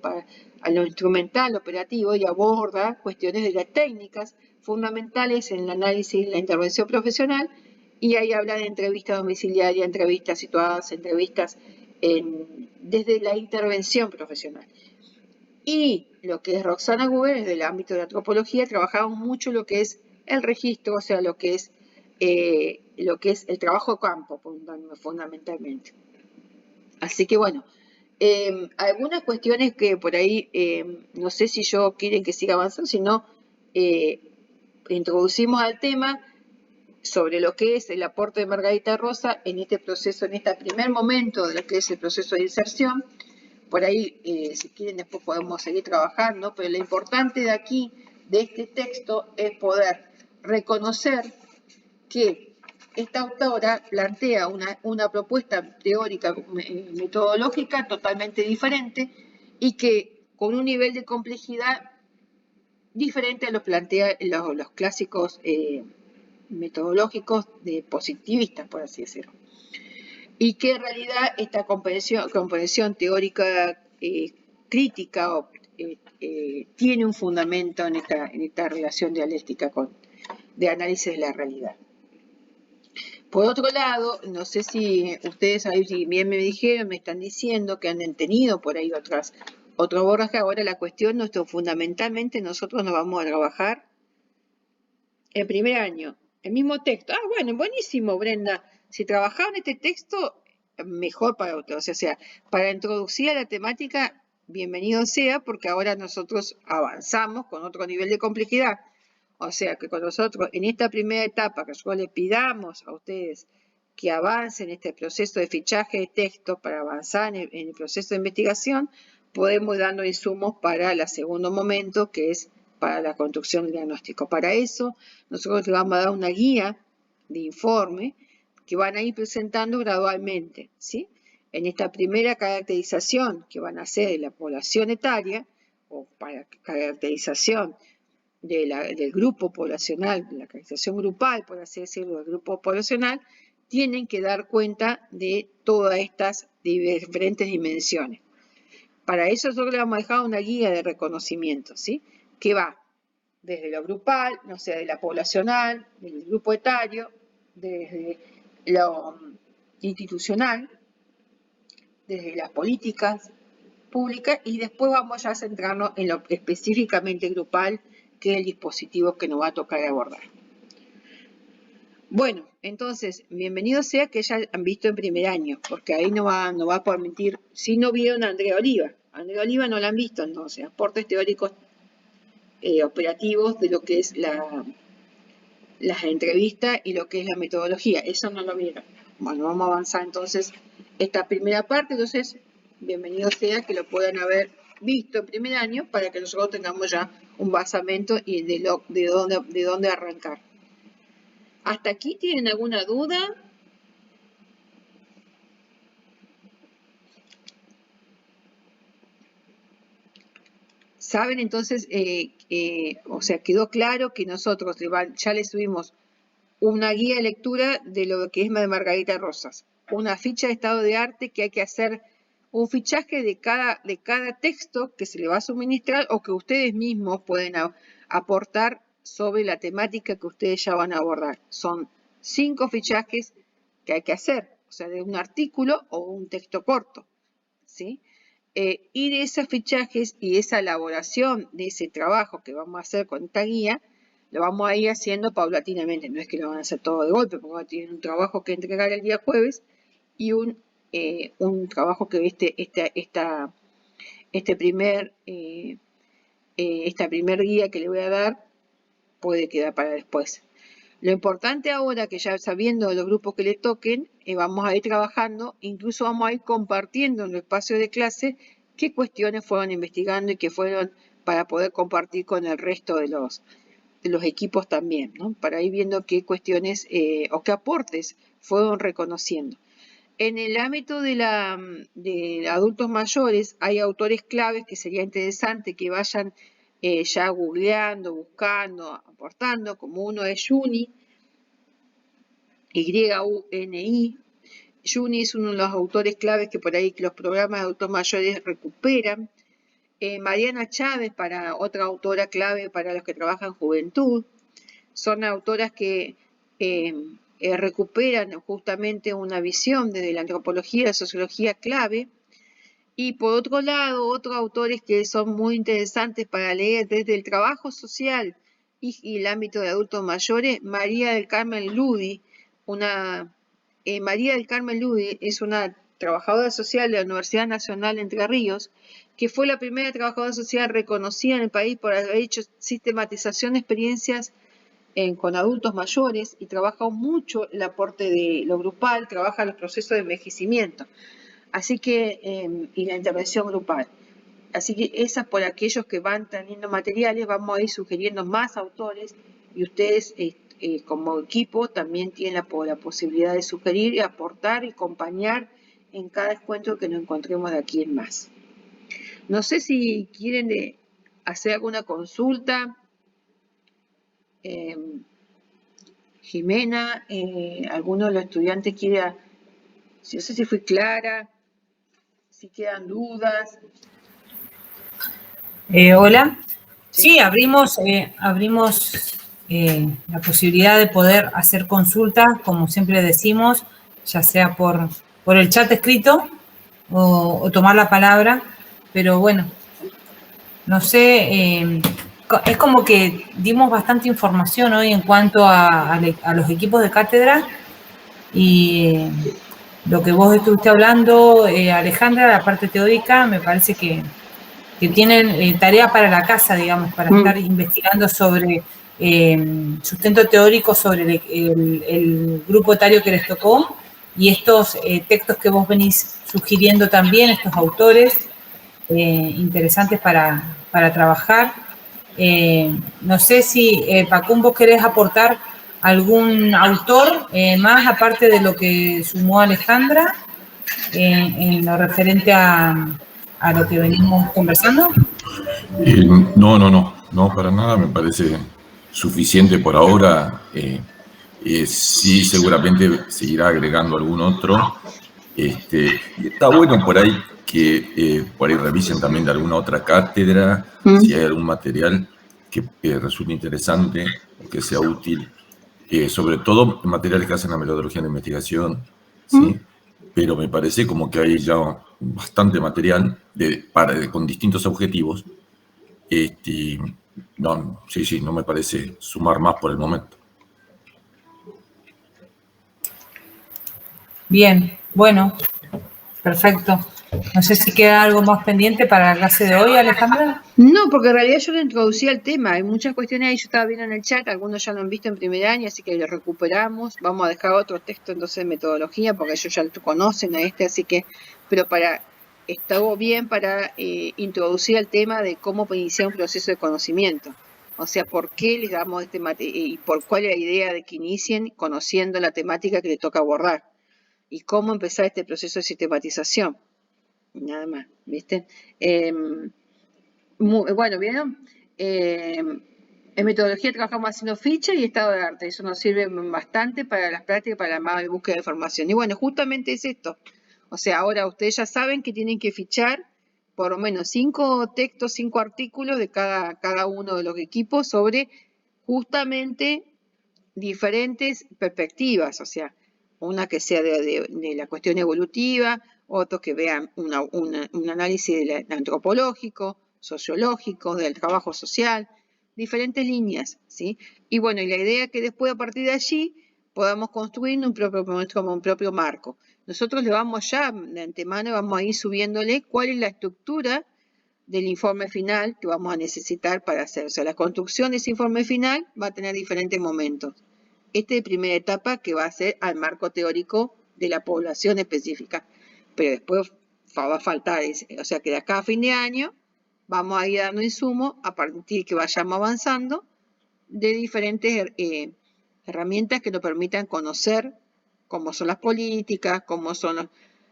a lo instrumental operativo, y aborda cuestiones de las técnicas fundamentales en el análisis y la intervención profesional, y ahí habla de entrevistas domiciliarias, entrevistas situadas, entrevistas desde la intervención profesional. Y lo que es Roxana Gruber, desde el ámbito de la antropología, trabajamos mucho lo que es el registro, o sea, lo que es el trabajo de campo, fundamentalmente. Así que bueno, algunas cuestiones que por ahí, no sé si quieren que siga avanzando, si no, introducimos al tema sobre lo que es el aporte de Margarita Rosa en este proceso, en este primer momento de lo que es el proceso de inserción. Por ahí, si quieren, después podemos seguir trabajando, pero lo importante de aquí, de este texto, es poder reconocer que esta autora plantea una propuesta teórica metodológica totalmente diferente, y que con un nivel de complejidad diferente a los plantea los clásicos metodológicos positivistas, por así decirlo. Y que en realidad esta comprensión teórica crítica tiene un fundamento en esta relación dialéctica de análisis de la realidad. Por otro lado, no sé si ustedes ahí bien me dijeron, me están diciendo que han tenido por ahí otro borraje. Ahora la cuestión, fundamentalmente nosotros nos vamos a trabajar el primer año, el mismo texto. Ah, bueno, buenísimo, Brenda. Si trabajaban este texto, mejor para ustedes. O sea, para introducir a la temática, bienvenido sea, porque ahora nosotros avanzamos con otro nivel de complejidad. O sea, que con nosotros, en esta primera etapa, que nosotros les pidamos a ustedes que avancen en este proceso de fichaje de texto para avanzar en el proceso de investigación, podemos ir dando insumos para el segundo momento, que es para la construcción del diagnóstico. Para eso, nosotros les vamos a dar una guía de informe que van a ir presentando gradualmente, ¿sí? En esta primera caracterización que van a hacer de la población etaria, o para caracterización del grupo poblacional, de la caracterización grupal, por así decirlo, del grupo poblacional, tienen que dar cuenta de todas estas diferentes dimensiones. Para eso nosotros le vamos a dejar una guía de reconocimiento, ¿sí? Que va desde lo grupal, no sé, de la poblacional, del grupo etario, desde lo institucional, desde las políticas públicas, y después vamos ya a centrarnos en lo específicamente grupal, que es el dispositivo que nos va a tocar abordar. Bueno, entonces, bienvenido sea que ya han visto en primer año, porque ahí no va a permitir, si no vieron a Andrea Oliva. Andrea Oliva no la han visto, entonces, aportes teóricos operativos de lo que es las entrevistas y lo que es la metodología. Eso no lo vieron. Bueno, vamos a avanzar entonces esta primera parte. Entonces, bienvenido sea que lo puedan haber visto en primer año para que nosotros tengamos ya un basamento y de dónde arrancar. ¿Hasta aquí tienen alguna duda? Saben entonces, o sea, quedó claro que nosotros ya les subimos una guía de lectura de lo que es de Margarita Rosas, una ficha de estado de arte que hay que hacer un fichaje de cada texto que se le va a suministrar o que ustedes mismos pueden aportar sobre la temática que ustedes ya van a abordar. Son 5 fichajes que hay que hacer, o sea, de un artículo o un texto corto, ¿sí? Y de esos fichajes y esa elaboración de ese trabajo que vamos a hacer con esta guía, lo vamos a ir haciendo paulatinamente. No es que lo van a hacer todo de golpe, porque tienen un trabajo que entregar el día jueves y un trabajo que esta primer guía que le voy a dar puede quedar para después. Lo importante ahora, que ya sabiendo los grupos que le toquen, vamos a ir trabajando, incluso vamos a ir compartiendo en el espacio de clase qué cuestiones fueron investigando y qué fueron para poder compartir con el resto de los equipos también, ¿no? Para ir viendo qué cuestiones o qué aportes fueron reconociendo. En el ámbito de adultos mayores hay autores claves que sería interesante que vayan ya googleando, buscando, aportando, como uno es Yuni, Y-U-N-I. Yuni es uno de los autores claves que por ahí los programas de adultos mayores recuperan. Mariana Chávez, otra autora clave para los que trabajan juventud. Son autoras que recuperan justamente una visión desde la antropología y la sociología clave. Y por otro lado, otros autores que son muy interesantes para leer desde el trabajo social y el ámbito de adultos mayores, María del Carmen Ludi. María del Carmen Ludi es una trabajadora social de la Universidad Nacional de Entre Ríos, que fue la primera trabajadora social reconocida en el país por haber hecho sistematización de experiencias con adultos mayores y trabaja mucho el aporte de lo grupal, trabaja los procesos de envejecimiento. Así que, y la intervención grupal. Así que esas por aquellos que van teniendo materiales, vamos a ir sugiriendo más autores y ustedes como equipo también tienen la posibilidad de sugerir y aportar y acompañar en cada encuentro que nos encontremos de aquí en más. No sé si quieren hacer alguna consulta. Jimena, ¿alguno de los estudiantes quiere, no sé si fui clara, si quedan dudas?
Hola. Sí, abrimos la posibilidad de poder hacer consultas, como siempre decimos, ya sea por el chat escrito o tomar la palabra, pero bueno, no sé, es como que dimos bastante información hoy en cuanto a los equipos de cátedra y lo que vos estuviste hablando, Alejandra, la parte teórica, me parece que tienen tarea para la casa, digamos, para estar investigando sobre sustento teórico sobre el grupo etario que les tocó y estos textos que vos venís sugiriendo también, estos autores interesantes para trabajar. No sé si, Pacún, vos querés aportar algún autor más aparte de lo que sumó Alejandra en lo referente a lo que venimos conversando.
No, para nada me parece suficiente por ahora. Sí, seguramente seguirá agregando algún otro. Y está bueno por ahí que por ahí revisen también de alguna otra cátedra, si hay algún material que resulte interesante o que sea útil, sobre todo materiales que hacen la metodología de investigación, ¿sí? Pero me parece como que hay ya bastante material con distintos objetivos. No, sí, no me parece sumar más por el momento.
Bien, bueno, perfecto. No sé si queda algo más pendiente para la clase de hoy, Alejandra.
No, porque en realidad yo le introducía el tema. Hay muchas cuestiones ahí, yo estaba viendo en el chat, algunos ya lo han visto en primer año, así que lo recuperamos. Vamos a dejar otro texto entonces de metodología, porque ellos ya lo conocen a así que, pero estuvo bien para introducir el tema de cómo iniciar un proceso de conocimiento. O sea, por qué les damos y por cuál es la idea de que inicien conociendo la temática que les toca abordar. Y cómo empezar este proceso de sistematización. Nada más, ¿viste? Bueno, ¿vieron? En metodología trabajamos haciendo fichas y estado de arte. Eso nos sirve bastante para las prácticas, para la búsqueda de información. Y bueno, justamente es esto. O sea, ahora ustedes ya saben que tienen que fichar por lo menos 5 textos, 5 artículos de cada uno de los equipos sobre justamente diferentes perspectivas. O sea, una que sea de la cuestión evolutiva, otros que vean un análisis antropológico, sociológico, del trabajo social, diferentes líneas, ¿sí? Y bueno, y la idea es que después a partir de allí podamos construir un propio marco. Nosotros le vamos ya de antemano, vamos a ir subiéndole cuál es la estructura del informe final que vamos a necesitar para hacer. O sea, la construcción de ese informe final va a tener diferentes momentos. Este es primera etapa que va a ser al marco teórico de la población específica, pero después va a faltar, o sea que de acá a fin de año vamos a ir dando insumo a partir que vayamos avanzando de diferentes herramientas que nos permitan conocer cómo son las políticas, cómo son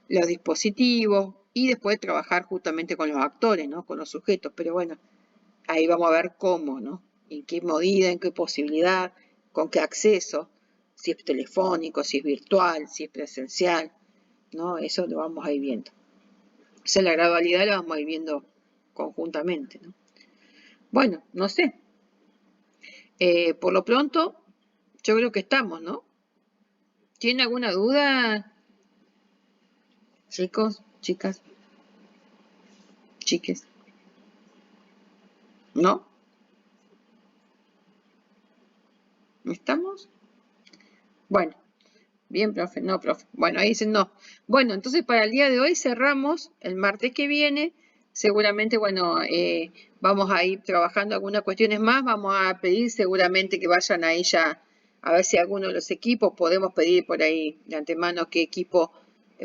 los dispositivos y después trabajar justamente con los actores, ¿no? Con los sujetos, pero bueno, ahí vamos a ver cómo, ¿no? En qué medida, en qué posibilidad, con qué acceso, si es telefónico, si es virtual, si es presencial, ¿no? Eso lo vamos a ir viendo. O sea, la gradualidad la vamos a ir viendo conjuntamente, ¿no? Bueno, no sé. Por lo pronto, yo creo que estamos, ¿no? ¿Tienen alguna duda, chicos, chicas, chiques? ¿No? ¿Estamos? Bueno. Bien, profe, no, profe. Bueno, ahí dicen no. Bueno, entonces para el día de hoy cerramos. El martes que viene, seguramente, bueno, vamos a ir trabajando algunas cuestiones más. Vamos a pedir seguramente que vayan ahí ya, a ver si alguno de los equipos, podemos pedir por ahí de antemano qué equipo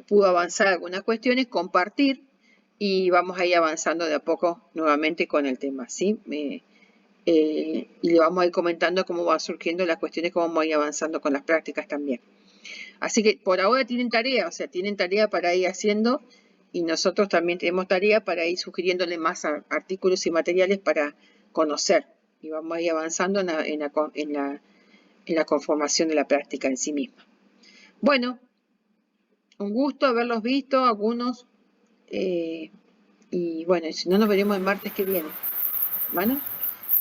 pudo avanzar algunas cuestiones, compartir y vamos a ir avanzando de a poco nuevamente con el tema, ¿sí? Y le vamos a ir comentando cómo va surgiendo las cuestiones, cómo vamos a ir avanzando con las prácticas también. Así que por ahora tienen tarea, o sea, tienen tarea para ir haciendo y nosotros también tenemos tarea para ir sugiriéndole más artículos y materiales para conocer. Y vamos a ir avanzando en la conformación de la práctica en sí misma. Bueno, un gusto haberlos visto, algunos, y bueno, si no nos veremos el martes que viene. Bueno,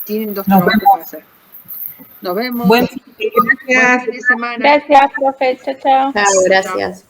tienen 2 trabajos para hacer. Nos vemos.
Buen
Buen fin de semana.
Gracias, profe. Chao, chao.
Chao, gracias.